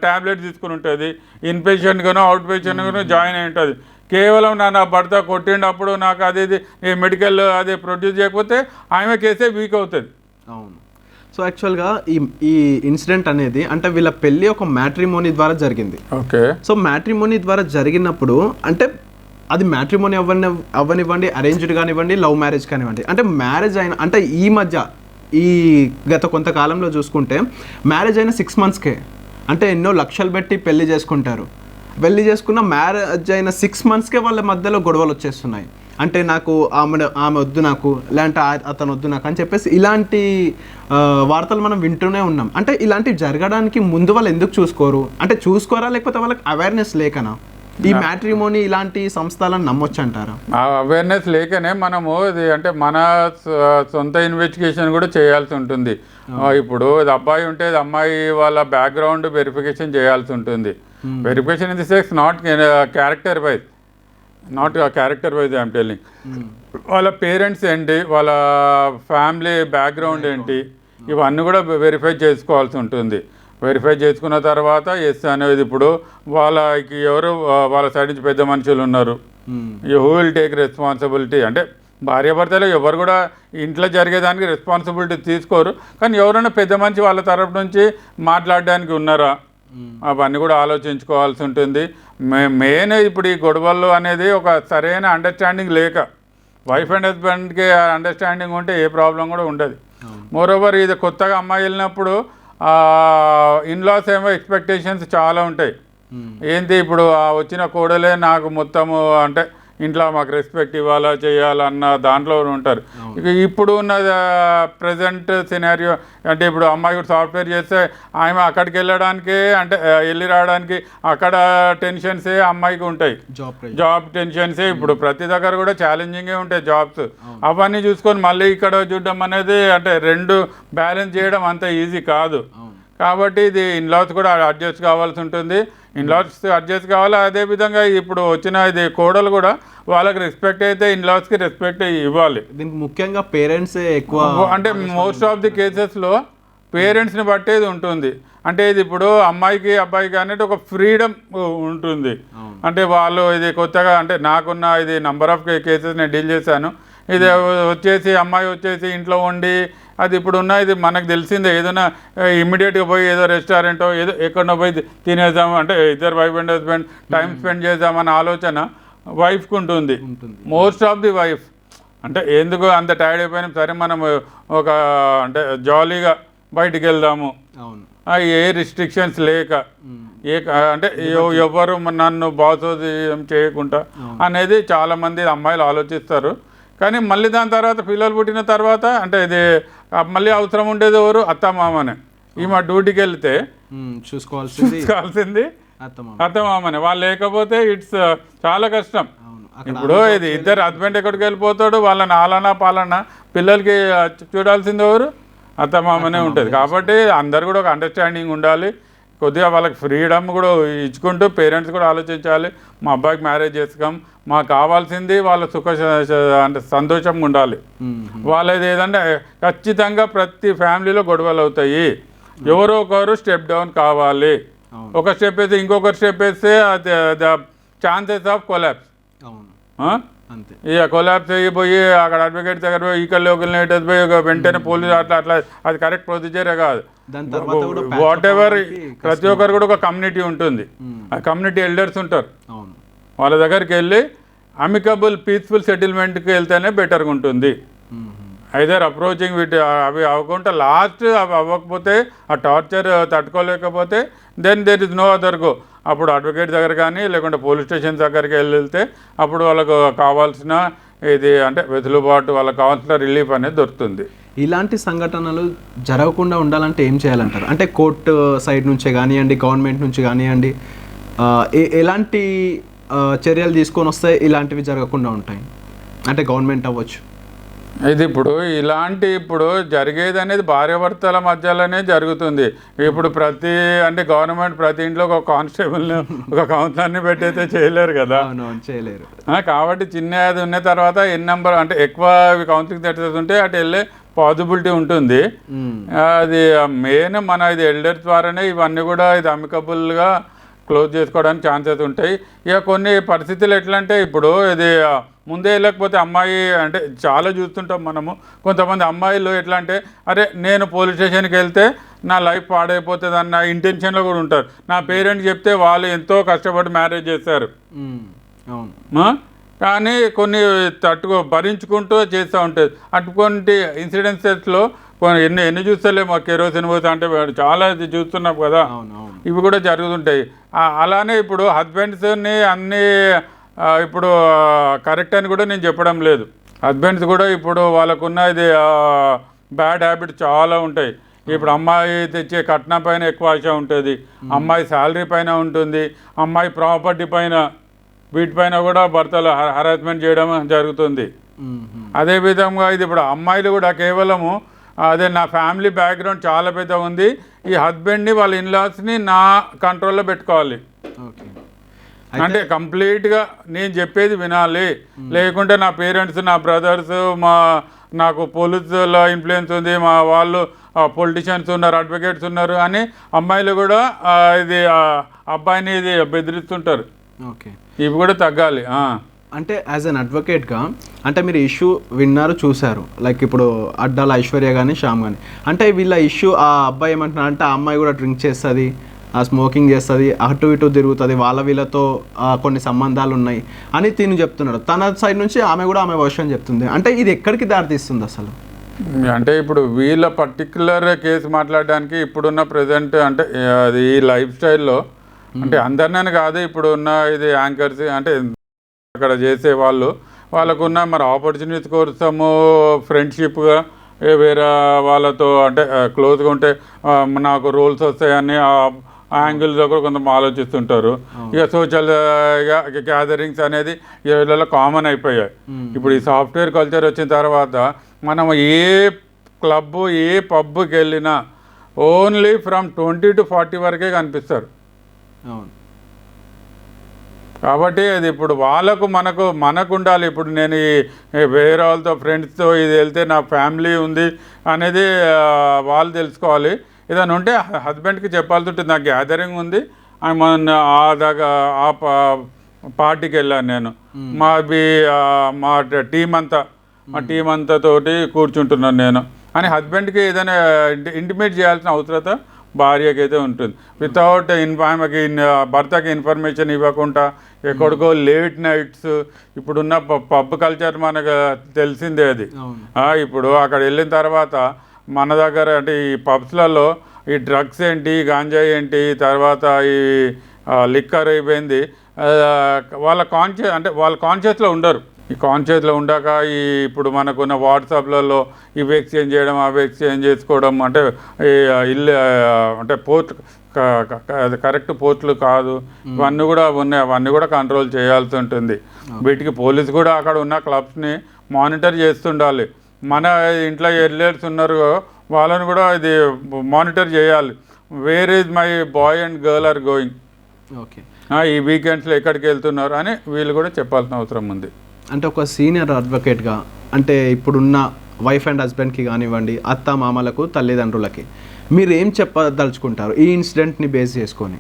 Speaker 2: ట్యాబ్లెట్ తీసుకుని ఉంటుంది, ఇన్ పేషెంట్గానో అవుట్ పేషెంట్గానో జాయిన్ అయి ఉంటుంది. కేవలం నా భర్త కొట్టినప్పుడు నాకు అది మెడికల్ అది ప్రొడ్యూస్ చేయకపోతే ఆమె కేసే వీక్ అవుతుంది.
Speaker 1: అవును. సో యాక్చువల్గా ఈ ఇన్సిడెంట్ అనేది అంటే వీళ్ళ పెళ్ళి ఒక మ్యాట్రిమోనీ ద్వారా జరిగింది.
Speaker 2: ఓకే,
Speaker 1: సో మ్యాట్రిమోనీ ద్వారా జరిగినప్పుడు అంటే అది మ్యాట్రిమోనీ అవ్వనివ్వండి, అరేంజ్డ్ కానివ్వండి, లవ్ మ్యారేజ్ కానివ్వండి, అంటే మ్యారేజ్ అయిన అంటే ఈ మధ్య ఈ గత కొంతకాలంలో చూసుకుంటే మ్యారేజ్ అయిన 6 monthsకే అంటే ఎన్నో లక్షలు పెట్టి పెళ్లి చేసుకుంటారు. పెళ్లి చేసుకున్న మ్యారేజ్ అయిన 6 monthsకే వాళ్ళ మధ్యలో గొడవలు వచ్చేస్తున్నాయి. అంటే నాకు ఆమె వద్దు, నాకు లేదంటే అతను వద్దు నాకు అని చెప్పేసి ఇలాంటి వార్తలు మనం వింటూనే ఉన్నాం. అంటే ఇలాంటివి జరగడానికి ముందు వాళ్ళు ఎందుకు చూసుకోరు, అంటే చూసుకోరా లేకపోతే వాళ్ళకి అవేర్నెస్ లేకనా ఈ మ్యాట్రిమోనీ ఇలాంటి సంస్థలను నమ్మొచ్చు అంటారా?
Speaker 2: ఆ అవేర్నెస్ లేకనే మనము ఇది అంటే మన సొంత ఇన్వెస్టిగేషన్ కూడా చేయాల్సి ఉంటుంది. ఇప్పుడు అబ్బాయి ఉంటే అమ్మాయి వాళ్ళ బ్యాక్గ్రౌండ్ వెరిఫికేషన్ చేయాల్సి ఉంటుంది. Verification in the sense not character wise I'm telling. వాళ్ళ పేరెంట్స్ ఏంటి, వాళ్ళ ఫ్యామిలీ బ్యాక్గ్రౌండ్ ఏంటి, ఇవన్నీ కూడా వెరిఫై చేసుకోవాల్సి ఉంటుంది. వెరిఫై చేసుకున్న తర్వాత ఎస్ అనేది ఇప్పుడు వాళ్ళకి ఎవరు వాళ్ళ సైడ్ నుంచి పెద్ద మనుషులు ఉన్నారు, హూ విల్ టేక్ రెస్పాన్సిబిలిటీ. అంటే భార్యాభర్తలు ఎవరు కూడా ఇంట్లో జరిగేదానికి రెస్పాన్సిబిలిటీ తీసుకోరు, కానీ ఎవరైనా పెద్ద మనిషి వాళ్ళ తరపు నుంచి మాట్లాడడానికి ఉన్నారా, అవన్నీ కూడా ఆలోచించుకోవాల్సి ఉంటుంది. మెయిన్ ఇప్పుడు ఈ గొడవలు అనేది ఒక సరైన అండర్స్టాండింగ్ లేక, వైఫ్ అండ్ హస్బెండ్కి అండర్స్టాండింగ్ ఉంటే ఏ ప్రాబ్లం కూడా ఉండదు. మోరోవర్ ఇది కొత్తగా అమ్మాయి వెళ్ళినప్పుడు ఇన్లాస్ ఏమో ఎక్స్పెక్టేషన్స్ చాలా ఉంటాయి. ఏంటి ఇప్పుడు వచ్చిన కోడలే నాకు మొత్తము అంటే ఇంట్లో మాకు రెస్పెక్ట్ ఇవ్వాలా చేయాలన్న దాంట్లో ఉంటారు. ఇక ఇప్పుడు ఉన్న ప్రజెంట్ సినారియో అంటే ఇప్పుడు అమ్మాయి కూడా సాఫ్ట్వేర్ చేస్తే ఆమె అక్కడికి వెళ్ళడానికి అంటే వెళ్ళి రావడానికి అక్కడ టెన్షన్సే అమ్మాయికి ఉంటాయి, జాబ్ టెన్షన్సే. ఇప్పుడు ప్రతి దగ్గర కూడా ఛాలెంజింగే ఉంటాయి జాబ్స్. అవన్నీ చూసుకొని మళ్ళీ ఇక్కడ చూడడం అనేది అంటే రెండు బ్యాలెన్స్ చేయడం అంత ఈజీ కాదు. కాబట్టి ఇది ఇన్లాస్ కూడా అడ్జస్ట్ కావాల్సి ఉంటుంది, ఇన్లాస్ అడ్జస్ట్ కావాలి. అదేవిధంగా ఇప్పుడు వచ్చిన ఇది కోడలు కూడా వాళ్ళకి రెస్పెక్ట్ అయితే ఇన్లాస్కి రెస్పెక్ట్ ఇవ్వాలి.
Speaker 1: దీనికి ముఖ్యంగా పేరెంట్స్ ఎక్కువ
Speaker 2: అంటే మోస్ట్ ఆఫ్ ది కేసెస్లో పేరెంట్స్ని బట్టేది ఉంటుంది. అంటే ఇది ఇప్పుడు అమ్మాయికి అబ్బాయికి అనేది ఒక ఫ్రీడమ్ ఉంటుంది. అంటే వాళ్ళు ఇది కొత్తగా అంటే నాకున్న ఇది నంబర్ ఆఫ్ కేసెస్ నేను డీల్ చేశాను. ఇది వచ్చేసి అమ్మాయి వచ్చేసి ఇంట్లో ఉండి అది ఇప్పుడున్న ఇది మనకు తెలిసిందే, ఏదైనా ఇమ్మీడియట్గా పోయి ఏదో రెస్టారెంటో ఏదో ఎక్కడో పోయి తినేద్దాం అంటే ఇద్దరు wife and husband time spend చేద్దామన్న ఆలోచన వైఫ్కి ఉంటుంది. మోస్ట్ ఆఫ్ ది వైఫ్ అంటే ఎందుకు అంత టైర్డ్ అయిపోయినా సరే మనం ఒక అంటే జాలీగా బయటికి వెళ్దాము, ఏ రిస్ట్రిక్షన్స్ లేక అంటే ఎవరు నన్ను బాసోద్యం చేయకుండా అనేది చాలామంది అమ్మాయిలు ఆలోచిస్తారు. కానీ మళ్ళీ దాని తర్వాత పిల్లలు పుట్టిన తర్వాత అంటే ఇది మళ్ళీ అవసరం ఉండేది ఎవరు అత్తమామనే. ఈమె డ్యూటీకి వెళ్తే చూసుకోవాల్సింది అత్తమామనే. వాళ్ళు లేకపోతే ఇట్స్ చాలా కష్టం. ఇప్పుడు ఇది ఇద్దరు హస్బెండ్ ఎక్కడికి వెళ్ళిపోతాడు, వాళ్ళని ఆలనా పాలన పిల్లలకి చూడాల్సింది ఎవరు అత్తమామనే ఉంటుంది. కాబట్టి అందరు కూడా ఒక అండర్స్టాండింగ్ ఉండాలి, కొద్దిగా వాళ్ళకి ఫ్రీడమ్ కూడా ఇచ్చుకుంటూ పేరెంట్స్ కూడా ఆలోచించాలి. మా అబ్బాయికి మ్యారేజ్ చేసుకోం, మాకు కావాల్సింది వాళ్ళ అంటే సంతోషంగా ఉండాలి. వాళ్ళది ఏదంటే ఖచ్చితంగా ప్రతి ఫ్యామిలీలో గొడవలు అవుతాయి, ఎవరో ఒకరు స్టెప్ డౌన్ కావాలి. ఒక స్టెప్ వేస్తే ఇంకొకరు స్టెప్ వేస్తే ద ఛాన్సెస్ ఆఫ్ కొలాప్స్. ఇక కొలాప్స్ అయిపోయి అక్కడ అడ్వకేట్ దగ్గర పోయి ఈకల్లో ఒకరిని పోయి వెంటనే పోలీసు అట్లా అది కరెక్ట్ ప్రొసీజరే కాదు. వాట్ ఎవర్ ప్రతి ఒక్కరు కూడా ఒక కమ్యూనిటీ ఉంటుంది, ఆ కమ్యూనిటీ ఎల్డర్స్ ఉంటారు, వాళ్ళ దగ్గరికి వెళ్ళి అమికబుల్ పీస్ఫుల్ సెటిల్మెంట్కి వెళ్తేనే బెటర్గా ఉంటుంది. ఐదర్ అప్రోచింగ్ విత్ అవి అవ్వకుండా లాస్ట్ అవి అవ్వకపోతే ఆ టార్చర్ తట్టుకోలేకపోతే then there is no other go. అప్పుడు అడ్వకేట్ దగ్గర కానీ లేకుంటే పోలీస్ స్టేషన్ దగ్గరికి వెళ్తే అప్పుడు వాళ్ళకు కావాల్సిన ఇది అంటే వెసులుబాటు వాళ్ళకి కావాల్సిన రిలీఫ్ అనేది దొరుకుతుంది.
Speaker 1: ఇలాంటి సంఘటనలు జరగకుండా ఉండాలంటే ఏం చేయాలంటారు? అంటే కోర్టు సైడ్ నుంచే కానివ్వండి, గవర్నమెంట్ నుంచి కానివ్వండి, ఎలాంటి చర్యలు తీసుకొని వస్తే ఇలాంటివి జరగకుండా ఉంటాయి? అంటే గవర్నమెంట్ అవ్వచ్చు,
Speaker 2: ఇది ఇప్పుడు ఇలాంటి ఇప్పుడు జరిగేది అనేది భార్యాభర్తల మధ్యలోనే జరుగుతుంది. ఇప్పుడు ప్రతి అంటే గవర్నమెంట్ ప్రతి ఇంట్లో ఒక కానిస్టేబుల్ని ఒక కౌన్సిలర్ని పెట్టయితే చేయలేరు కదా,
Speaker 1: చేయలేరు.
Speaker 2: కాబట్టి చిన్న అది ఉన్న తర్వాత ఎన్ని నెంబర్ అంటే ఎక్కువ కౌన్సిలింగ్ సెంటర్స్ ఉంటే అటు వెళ్ళే పాసిబిలిటీ ఉంటుంది. అది మెయిన్ మన ఇది ఎల్డర్ ద్వారానే ఇవన్నీ కూడా ఇది అమికబుల్గా క్లోజ్ చేసుకోవడానికి ఛాన్సెస్ ఉంటాయి. ఇక కొన్ని పరిస్థితులు ఎట్లా అంటే ఇప్పుడు ఇది ముందే వెళ్ళకపోతే అమ్మాయి అంటే చాలా చూస్తుంటాం మనము, కొంతమంది అమ్మాయిలు ఎట్లా అంటే అరే నేను పోలీస్ స్టేషన్కి వెళ్తే నా లైఫ్ పాడైపోతుంది అన్న ఇంటెన్షన్లో కూడా ఉంటారు. నా పేరెంట్స్ చెప్తే వాళ్ళు ఎంతో కష్టపడి మ్యారేజ్ చేస్తారు, కానీ కొన్ని భరించుకుంటూ చేస్తూ ఉంటుంది. అటువంటి ఇన్సిడెన్సెస్లో ఎన్ని చూస్తలేము, కెరోసిన్ పోతా అంటే చాలా చూస్తున్నాం కదా, ఇవి కూడా జరుగుతుంటాయి. అలానే ఇప్పుడు హస్బెండ్స్ని అన్నీ ఇప్పుడు కరెక్ట్ అని కూడా నేను చెప్పడం లేదు. హస్బెండ్స్ కూడా ఇప్పుడు వాళ్ళకున్న ఇది బ్యాడ్ హ్యాబిట్ చాలా ఉంటాయి. ఇప్పుడు అమ్మాయి తెచ్చే కట్నం పైన ఎక్కువ ఆశ ఉంటుంది, అమ్మాయి శాలరీ పైన ఉంటుంది, అమ్మాయి ప్రాపర్టీ పైన వీటిపైన కూడా భర్తలు హరాస్మెంట్ చేయడం జరుగుతుంది. అదేవిధంగా ఇది ఇప్పుడు అమ్మాయిలు కూడా కేవలము అదే నా ఫ్యామిలీ బ్యాక్గ్రౌండ్ చాలా పెద్ద ఉంది, ఈ హస్బెండ్ని వాళ్ళ ఇన్లాస్ని నా కంట్రోల్లో పెట్టుకోవాలి. అంటే కంప్లీట్గా నేను చెప్పేది వినాలి, లేకుంటే నా పేరెంట్స్ నా బ్రదర్స్ నాకు పోలీసుల ఇన్ఫ్లుయెన్స్ ఉంది, మా వాళ్ళు పొలిటీషియన్స్ ఉన్నారు, అడ్వకేట్స్ ఉన్నారు అని అమ్మాయిలు కూడా ఇది అబ్బాయిని ఇది బెదిరిస్తుంటారు. ఇవి కూడా తగ్గాలి.
Speaker 1: అంటే యాజ్ అన్ అడ్వకేట్గా అంటే మీరు ఇష్యూ విన్నారు, చూశారు, లైక్ ఇప్పుడు అడ్డాల ఐశ్వర్య కానీ శ్యామ్ కానీ, అంటే వీళ్ళ ఇష్యూ ఆ అబ్బాయి ఏమంటున్నారు అంటే ఆ అమ్మాయి కూడా డ్రింక్ చేస్తుంది, స్మోకింగ్ చేస్తుంది, అటు ఇటు తిరుగుతుంది, వాళ్ళ వీళ్ళతో కొన్ని సంబంధాలు ఉన్నాయి అని తిని చెప్తున్నాడు. తన సైడ్ నుంచి ఆమె కూడా ఆమె వర్షన్ చెప్తుంది. అంటే ఇది ఎక్కడికి దారితీస్తుంది అసలు?
Speaker 2: అంటే ఇప్పుడు వీళ్ళ పర్టికులర్ కేసు మాట్లాడడానికి ఇప్పుడున్న ప్రజెంట్ అంటే అది ఈ లైఫ్ స్టైల్లో అంటే అందరినని కాదు, ఇప్పుడు ఉన్న ఇది యాంకర్స్ అంటే అక్కడ చేసే వాళ్ళకున్న మరి ఆపర్చునిటీస్ కోసము ఫ్రెండ్షిప్గా వేరే వాళ్ళతో అంటే క్లోజ్గా ఉంటే నాకు రోల్స్ వస్తాయని యాంగిల్తో కూడా కొంత ఆలోచిస్తుంటారు. ఇక సోషల్ గ్యాదరింగ్స్ అనేది వీళ్ళలో కామన్ అయిపోయాయి. ఇప్పుడు ఈ సాఫ్ట్వేర్ కల్చర్ వచ్చిన తర్వాత మనం ఏ క్లబ్ ఏ పబ్కి వెళ్ళినా ఓన్లీ ఫ్రమ్ 20 to 40 వరకే కనిపిస్తారు. కాబట్టి అది ఇప్పుడు వాళ్ళకు మనకు ఉండాలి. ఇప్పుడు నేను వేరే వాళ్ళతో ఫ్రెండ్స్తో ఇది వెళ్తే నా ఫ్యామిలీ ఉంది అనేది వాళ్ళు తెలుసుకోవాలి. ఏదైనా ఉంటే హస్బెండ్కి చెప్పాల్సి ఉంటుంది, నాకు గ్యాదరింగ్ ఉంది, ఆ పార్టీకి వెళ్ళాను నేను, మా టీం అంతా తోటి కూర్చుంటున్నాను నేను అని హస్బెండ్కి ఏదైనా ఇంటిమేట్ చేయాల్సిన అవసరత భార్యకి అయితే ఉంటుంది. వితౌట్ ఆమెకి భర్తకి ఇన్ఫర్మేషన్ ఇవ్వకుండా ఎక్కడికో లేట్ నైట్స్, ఇప్పుడున్న పబ్ కల్చర్ మనకు తెలిసిందే అది. ఇప్పుడు అక్కడ వెళ్ళిన తర్వాత మన దగ్గర అంటే ఈ పబ్స్లలో ఈ డ్రగ్స్ ఏంటి, గాంజా ఏంటి, తర్వాత ఈ లిక్కర్ అయిపోయింది, వాళ్ళ కాన్షియస్లో ఉండరు. ఈ కాన్షియస్లో ఉండక ఇప్పుడు మనకున్న వాట్సాప్లలో ఇవి ఎక్స్చేంజ్ చేయడం, అవి ఎక్స్చేంజ్ చేసుకోవడం, అంటే ఇల్లు అంటే పోర్ట్ కరెక్ట్ పోర్ట్లు కాదు, ఇవన్నీ కూడా ఉన్నాయి. అవన్నీ కూడా కంట్రోల్ చేయాల్సి ఉంటుంది. వీటికి పోలీసు కూడా అక్కడ ఉన్న క్లబ్స్ని మానిటర్ చేస్తుండాలి. మన ఇంట్లో ఎర్లర్స్ ఉన్నారు, వాళ్ళని కూడా ఇది మానిటర్ చేయాలి. Where is my boy and girl or going, ఈ వీకెండ్స్లో ఎక్కడికి వెళ్తున్నారు అని వీళ్ళు కూడా చెప్పాల్సిన అవసరం ఉంది.
Speaker 1: అంటే ఒక సీనియర్ అడ్వకేట్గా అంటే ఇప్పుడున్న వైఫ్ అండ్ హస్బెండ్కి కానివ్వండి, అత్త మామలకు, తల్లిదండ్రులకి మీరు ఏం చెప్పదలుచుకుంటారు ఈ ఇన్సిడెంట్ని బేస్ చేసుకొని?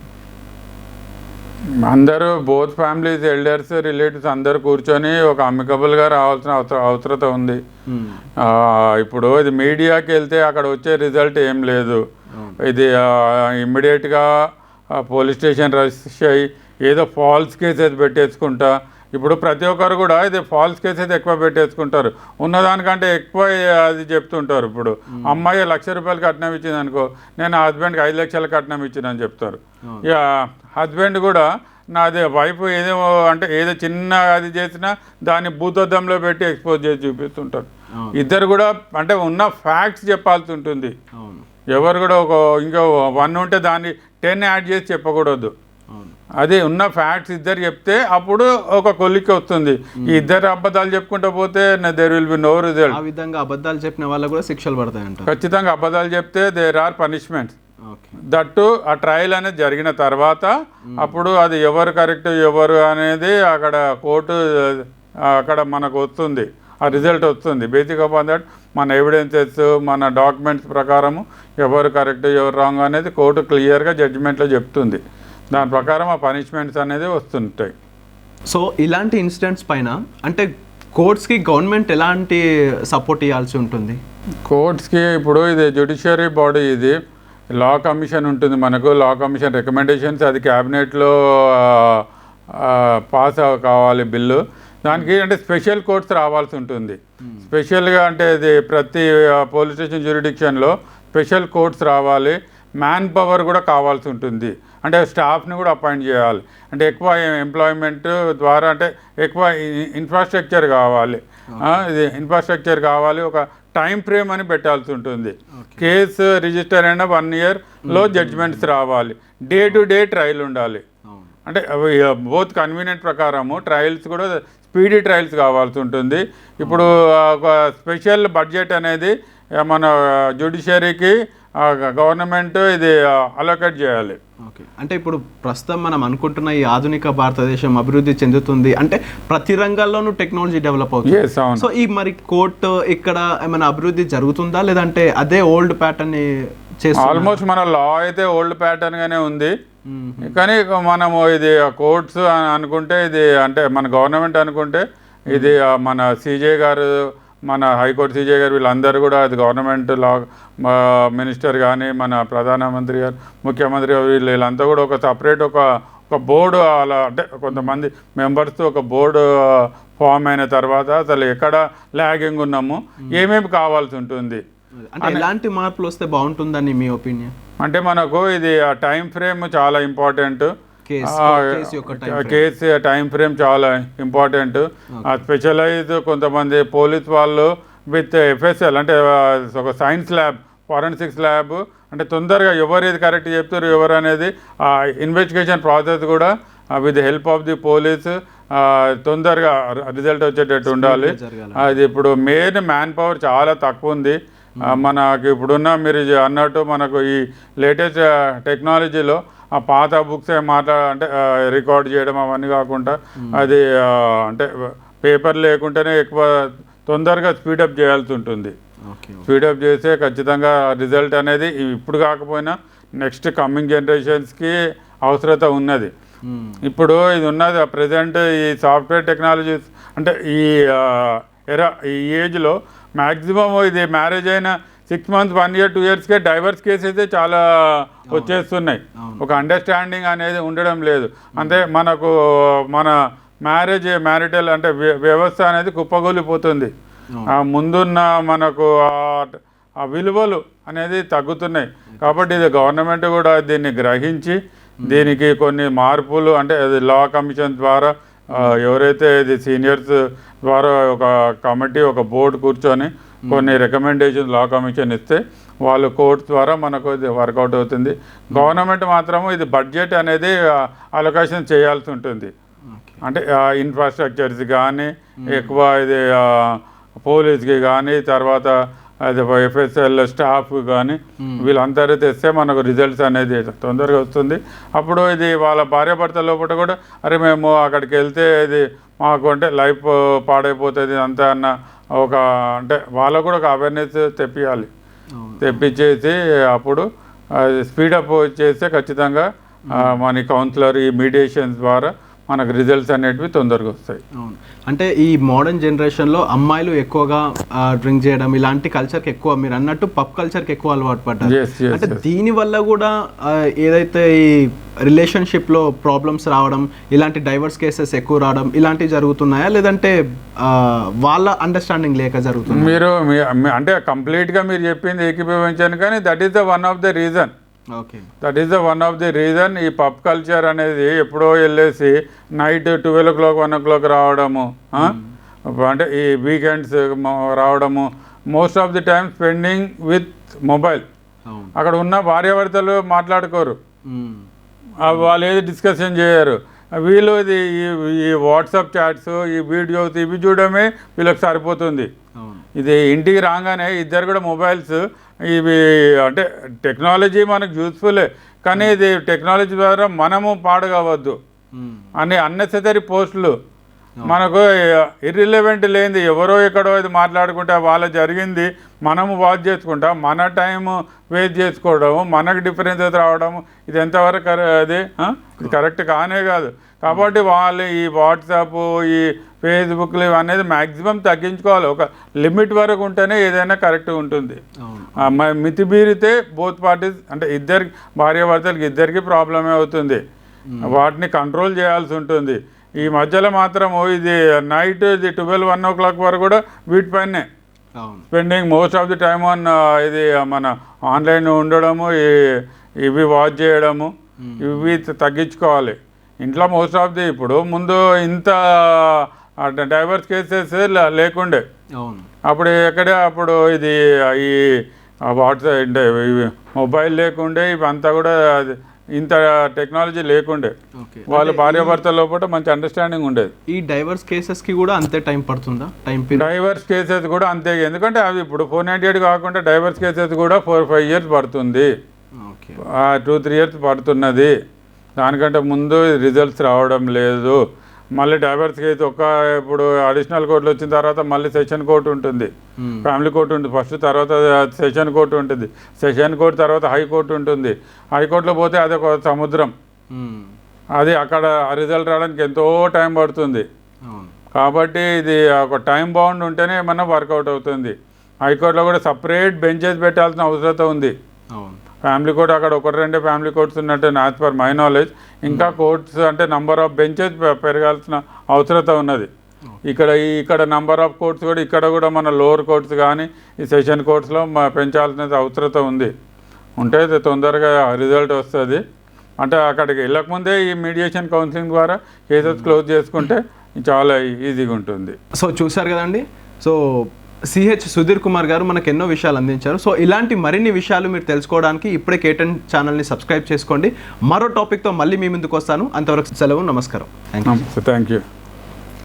Speaker 2: అందరూ బోత్ ఫ్యామిలీస్, ఎల్డర్స్, రిలేటివ్స్ అందరూ కూర్చొని ఒక అమికబుల్గా రావాల్సిన అవసరత ఉంది. ఇప్పుడు ఇది మీడియాకి వెళ్తే అక్కడ వచ్చే రిజల్ట్ ఏం లేదు. ఇది ఇమ్మీడియట్గా పోలీస్ స్టేషన్ రజిస్టర్ అయ్యి ఏదో ఫాల్స్ కేసెస్ పెట్టేసుకుంటా, ఇప్పుడు ప్రతి ఒక్కరు కూడా ఇది ఫాల్స్ కేసెస్ ఎక్కువ పెట్టేసుకుంటారు, ఉన్నదానికంటే ఎక్కువ అది చెప్తుంటారు. ఇప్పుడు అమ్మాయి 1,00,000 రూపాయలు కట్నం ఇచ్చింది అనుకో, నేను హస్బెండ్కి 5 లక్షల కట్నం ఇచ్చిందని చెప్తారు. ఇక హస్బెండ్ కూడా నాది వైఫ్ ఏదో చిన్న అది చేసినా దాన్ని భూతద్దంలో పెట్టి ఎక్స్పోజ్ చేసి చూపిస్తుంటారు. ఇద్దరు కూడా అంటే ఉన్న ఫ్యాక్ట్స్ చెప్పాల్సి ఉంటుంది. ఎవరు కూడా ఇంకా 1 ఉంటే దాన్ని 10 యాడ్ చేసి చెప్పకూడదు. అదే ఉన్న ఫ్యాక్ట్స్ ఇద్దరు చెప్తే అప్పుడు ఒక కొలిక్కి వస్తుంది. ఈ ఇద్దరు అబద్ధాలు చెప్పుకుంటూ పోతే there will be no result.
Speaker 1: ఆ విధంగా అబద్ధాలు చెప్పిన వాళ్ళకు కూడా శిక్షలు పడతాయంట.
Speaker 2: ఖచ్చితంగా అబద్ధాలు చెప్తే దేర్ ఆర్ పనిష్మెంట్స్. దట్టు ఆ ట్రయల్ అనేది జరిగిన తర్వాత అప్పుడు అది ఎవరు కరెక్ట్ ఎవరు అనేది అక్కడ కోర్టు అక్కడ మనకు వస్తుంది, ఆ రిజల్ట్ వస్తుంది. బేసిక్ అపాన్ దట్ మన ఎవిడెన్సెస్, మన డాక్యుమెంట్స్ ప్రకారము ఎవరు కరెక్ట్ ఎవరు రాంగ్ అనేది కోర్టు క్లియర్గా జడ్జిమెంట్లో చెప్తుంది. దాని ప్రకారం ఆ పనిష్మెంట్స్ అనేది వస్తుంటాయి.
Speaker 1: సో ఇలాంటి ఇన్సిడెంట్స్ పైన అంటే కోర్ట్స్కి గవర్నమెంట్ ఎలాంటి సపోర్ట్ ఇవ్వాల్సి ఉంటుంది?
Speaker 2: కోర్ట్స్కి ఇప్పుడు ఇది జ్యుడిషియరీ బాడీ, ఇది లా కమిషన్ ఉంటుంది మనకు. లా కమిషన్ రికమెండేషన్స్ అది క్యాబినెట్లో పాస్ కావాలి బిల్లు. దానికి అంటే స్పెషల్ కోర్ట్స్ రావాల్సి ఉంటుంది. స్పెషల్గా అంటే ఇది ప్రతి పోలీస్ స్టేషన్ జ్యూరిడిక్షన్లో స్పెషల్ కోర్ట్స్ రావాలి. మ్యాన్ పవర్ కూడా కావాల్సి ఉంటుంది, అంటే స్టాఫ్ని కూడా అపాయింట్ చేయాలి. అంటే ఎక్కువ ఎంప్లాయ్మెంట్ ద్వారా అంటే ఎక్కువ ఇన్ఫ్రాస్ట్రక్చర్ కావాలి. ఇది ఇన్ఫ్రాస్ట్రక్చర్ కావాలి. ఒక టైం ఫ్రేమ్ అని పెట్టాల్సి ఉంటుంది. కేసు రిజిస్టర్ అయిన 1 ఇయర్లో జడ్జ్మెంట్స్ రావాలి. డే టు డే ట్రయల్ ఉండాలి. అంటే బోత్ కన్వీనియంట్ ప్రకారము ట్రయల్స్ కూడా స్పీడీ ట్రయల్స్ కావాల్సి ఉంటుంది. ఇప్పుడు ఒక స్పెషల్ బడ్జెట్ అనేది మన జ్యుడిషియరీకి గవర్నమెంట్ ఇది అలోకేట్ చేయాలి.
Speaker 1: ఓకే, అంటే ఇప్పుడు ప్రస్తుతం మనం అనుకుంటున్న ఈ ఆధునిక భారతదేశం అభివృద్ధి చెందుతుంది అంటే ప్రతి రంగాల్లోనూ టెక్నాలజీ డెవలప్ అవుతుంది. సో ఈ మరి కోర్టు ఇక్కడ ఏమైనా అభివృద్ధి జరుగుతుందా లేదంటే అదే ఓల్డ్ ప్యాటర్న్ చేస్తుంది?
Speaker 2: ఆల్మోస్ట్ మన లా అయితే ఓల్డ్ ప్యాటర్న్ గానే ఉంది, కానీ మనము ఇది కోర్ట్స్ అనుకుంటే ఇది అంటే మన గవర్నమెంట్ అనుకుంటే ఇది మన సిజే గారు, మన హైకోర్టు సిజే గారు వీళ్ళందరూ కూడా అది గవర్నమెంట్ లా మినిస్టర్ కానీ మన ప్రధానమంత్రి గారు, ముఖ్యమంత్రి గారు వీళ్ళంతా కూడా ఒక సపరేట్ ఒక ఒక బోర్డు అలా అంటే కొంతమంది మెంబర్స్తో ఒక బోర్డు ఫామ్ అయిన తర్వాత అసలు ఎక్కడ ల్యాగింగ్ ఉన్నాము ఏమేమి కావాల్సి ఉంటుంది.
Speaker 1: అంటే ఎలాంటి మార్పులు వస్తే బాగుంటుందని మీ ఒపీనియన్?
Speaker 2: అంటే మనకు ఇది టైం ఫ్రేమ్ చాలా ఇంపార్టెంట్. కేసు టైం ఫ్రేమ్ చాలా ఇంపార్టెంట్. స్పెషలైజ్ కొంతమంది పోలీస్ వాళ్ళు విత్ FSL అంటే ఒక సైన్స్ ల్యాబ్, ఫారెన్సిక్స్ ల్యాబ్, అంటే తొందరగా ఎవరు ఇది కరెక్ట్ చెప్తారు ఎవరు అనేది ఇన్వెస్టిగేషన్ ప్రాసెస్ కూడా with help of the police తొందరగా రిజల్ట్ వచ్చేటట్టు ఉండాలి. అది ఇప్పుడు మెయిన్ మ్యాన్ పవర్ చాలా తక్కువ ఉంది మనకి ఇప్పుడున్న. మీరు అన్నట్టు మనకు ఈ లేటెస్ట్ టెక్నాలజీలో ఆ పాత బుక్స్ అంటే రికార్డ్ చేయడం అవన్నీ కాకుండా అది అంటే పేపర్ లేకుండానే ఎక్కువ తొందరగా స్పీడప్ చేయాల్సి ఉంటుంది. స్పీడప్ చేస్తే ఖచ్చితంగా రిజల్ట్ అనేది ఇప్పుడు కాకపోయినా నెక్స్ట్ కమింగ్ జనరేషన్స్కి అవసరత ఉన్నది. ఇప్పుడు ఇది ఉన్నది ప్రజెంట్ ఈ సాఫ్ట్వేర్ టెక్నాలజీస్ అంటే ఈ ఈ ఏజ్లో మ్యాక్సిమం ఇది మ్యారేజ్ అయిన 6 months 1 year 2 yearsకే డైవర్స్ కేసెస్ చాలా వచ్చేస్తున్నాయి. ఒక అండర్స్టాండింగ్ అనేది ఉండడం లేదు. అంటే మనకు మన మ్యారిటల్ అంటే వ్యవస్థ అనేది కుప్పగొలిపోతుంది. ముందున్న మనకు ఆ విలువలు అనేది తగ్గుతున్నాయి. కాబట్టి ఇది గవర్నమెంట్ కూడా దీన్ని గ్రహించి దీనికి కొన్ని మార్పులు అంటే అది లా కమిషన్ ద్వారా ఎవరైతే ఇది సీనియర్స్ ద్వారా ఒక కమిటీ ఒక బోర్డు కూర్చొని కొన్ని రికమెండేషన్ లా కమిషన్ ఇస్తే వాళ్ళు కోర్ట్స్ ద్వారా మనకు ఇది వర్కౌట్ అవుతుంది. గవర్నమెంట్ మాత్రము ఇది బడ్జెట్ అనేది అలొకేషన్ చేయాల్సి ఉంటుంది. అంటే ఇన్ఫ్రాస్ట్రక్చర్స్ కానీ ఎక్కువ ఇది పోలీస్కి కానీ తర్వాత అది FSL స్టాఫ్ కానీ వీళ్ళందరూ తెస్తే మనకు రిజల్ట్స్ అనేది తొందరగా వస్తుంది. అప్పుడు ఇది వాళ్ళ భార్యాభర్త లోపల కూడా అరే మేము అక్కడికి వెళ్తే ఇది మాకు అంటే లైఫ్ పాడైపోతుంది అంతా అన్న ఒక అంటే వాళ్ళకు కూడా ఒక అవేర్నెస్ తెప్పించేసి అప్పుడు స్పీడప్ చేస్తే ఖచ్చితంగా మన కౌన్సిలర్ ఈ మీడియేషన్స్ ద్వారా మనకు రిజల్ట్స్ అనేటివి తొందరగా వస్తాయి.
Speaker 1: అంటే ఈ మోడర్న్ జనరేషన్లో అమ్మాయిలు ఎక్కువగా డ్రింక్ చేయడం ఇలాంటి కల్చర్కి ఎక్కువ మీరు అన్నట్టు పబ్ కల్చర్కి ఎక్కువ అలవాటు పడ్డారు. అంటే దీనివల్ల కూడా ఏదైతే ఈ రిలేషన్షిప్లో ప్రాబ్లమ్స్ రావడం ఇలాంటి డైవర్స్ కేసెస్ ఎక్కువ రావడం ఇలాంటివి జరుగుతున్నాయా లేదంటే వాళ్ళ అండర్స్టాండింగ్ లేక జరుగుతుంది?
Speaker 2: మీరు అంటే కంప్లీట్గా మీరు చెప్పింది ఏకీభవించాను కానీ that is the one of the reason. One of the reason ఈ పబ్ కల్చర్ అనేది ఎప్పుడో వెళ్ళేసి నైట్ 12 o'clock 1 o'clock రావడము అంటే ఈ వీకెండ్స్ రావడము most of the time spending with mobile. అక్కడ ఉన్న భార్యాభర్తలు మాట్లాడుకోరు, వాళ్ళు ఏది డిస్కషన్ చేయరు. వీళ్ళు ఇది ఈ వాట్సాప్ చాట్స్ ఈ వీడియోస్ ఇవి చూడడమే వీళ్ళకి సరిపోతుంది. ఇది ఇంటికి రాగానే ఇద్దరు కూడా మొబైల్స్ ఇవి అంటే టెక్నాలజీ మనకు యూస్ఫుల్లే కానీ ఇది టెక్నాలజీ ద్వారా మనము పాడు కావద్దు అని అన్నెసెసరీ పోస్టులు మనకు ఇర్రిలవెంట్ లేనిది ఎవరో ఎక్కడో ఇది మాట్లాడుకుంటే వాళ్ళ జరిగింది మనము వాచ్ చేసుకుంటాం, మన టైం వేస్ట్ చేసుకోవడము, మనకు డిఫరెన్సెస్ రావడము ఇది ఎంతవరకు అది ఇది కరెక్ట్ కానే కాదు. కాబట్టి వాళ్ళు ఈ వాట్సాప్ ఈ ఫేస్బుక్లు ఇవన్నీ మ్యాక్సిమం తగ్గించుకోవాలి. ఒక లిమిట్ వరకు ఉంటేనే ఏదైనా కరెక్ట్గా ఉంటుంది. మితిమీరితే బోత్ పార్టీస్ అంటే ఇద్దరికి భార్యాభర్తలకి ఇద్దరికి ప్రాబ్లమే అవుతుంది. వాటిని కంట్రోల్ చేయాల్సి ఉంటుంది. ఈ మధ్యలో మాత్రము ఇది నైట్ ఇది 12-1 o'clock వరకు కూడా వీటిపైనే spending most of the time on ఇది మన ఆన్లైన్ ఉండడము ఇవి వాచ్ చేయడము ఇవి తగ్గించుకోవాలి. ఇంట్లో మోస్ట్ ఆఫ్ ది ఇప్పుడు ముందు ఇంత డైవర్స్ కేసెస్ లేకుండే, అప్పుడు అప్పుడు ఇది ఈ వాట్సాప్ మొబైల్ లేకుండే ఇవంతా కూడా ఇంత టెక్నాలజీ లేకుండే. వాళ్ళ భార్యాభర్త లోపల మంచి అండర్స్టాండింగ్ ఉండేది.
Speaker 1: ఈ డైవర్స్ కేసెస్కి కూడా అంతే టైం పడుతుందా?
Speaker 2: డైవర్స్ కేసెస్ కూడా అంతే, ఎందుకంటే అవి ఇప్పుడు 498 కాకుండా డైవర్స్ కేసెస్ కూడా 4-5 years పడుతుంది, 2-3 years పడుతున్నది. దానికంటే ముందు రిజల్ట్స్ రావడం లేదు. మళ్ళీ డైవర్స్ కేసు ఇప్పుడు అడిషనల్ కోర్టులు వచ్చిన తర్వాత మళ్ళీ సెషన్ కోర్టు ఉంటుంది, ఫ్యామిలీ కోర్టు ఉంటుంది ఫస్ట్, తర్వాత సెషన్ కోర్టు ఉంటుంది, సెషన్ కోర్టు తర్వాత హైకోర్టు ఉంటుంది. హైకోర్టులో పోతే అది ఒక సముద్రం, అది అక్కడ రిజల్ట్ రావడానికి ఎంతో టైం పడుతుంది. కాబట్టి ఇది ఒక టైం బౌండ్ ఉంటేనే మనం వర్కౌట్ అవుతుంది. హైకోర్టులో కూడా సపరేట్ బెంచెస్ పెట్టాల్సిన అవసరం ఉంది. ఫ్యామిలీ కోర్ట్ అక్కడ 1-2 ఫ్యామిలీ కోర్ట్స్ ఉన్నట్టు యాజ్ పర్ మై నాలెడ్జ్. ఇంకా కోర్ట్స్ అంటే నంబర్ ఆఫ్ బెంచెస్ పెరగాల్సిన అవసరత ఉన్నది. ఇక్కడ నంబర్ ఆఫ్ కోర్ట్స్ కూడా ఇక్కడ కూడా మన లోవర్ కోర్ట్స్ కానీ ఈ సెషన్ కోర్ట్స్లో పెంచాల్సిన అవసరత ఉంది. ఉంటే తొందరగా రిజల్ట్ వస్తుంది. అంటే అక్కడికి వెళ్ళకముందే ఈ మీడియేషన్ కౌన్సిలింగ్ ద్వారా కేసెస్ క్లోజ్ చేసుకుంటే చాలా ఈజీగా ఉంటుంది.
Speaker 1: సో చూశారు కదండి. సో సిహెచ్ సుధీర్ కుమార్ గారు మనకు ఎన్నో విషయాలు అందించారు. సో ఇలాంటి మరిన్ని విషయాలు మీరు తెలుసుకోవడానికి ఇప్పుడే కేటన్ ఛానల్ని సబ్స్క్రైబ్ చేసుకోండి. మరో టాపిక్తో మళ్ళీ మీ ముందుకు వస్తాను. అంతవరకు సెలవు. నమస్కారం.
Speaker 2: Thank you.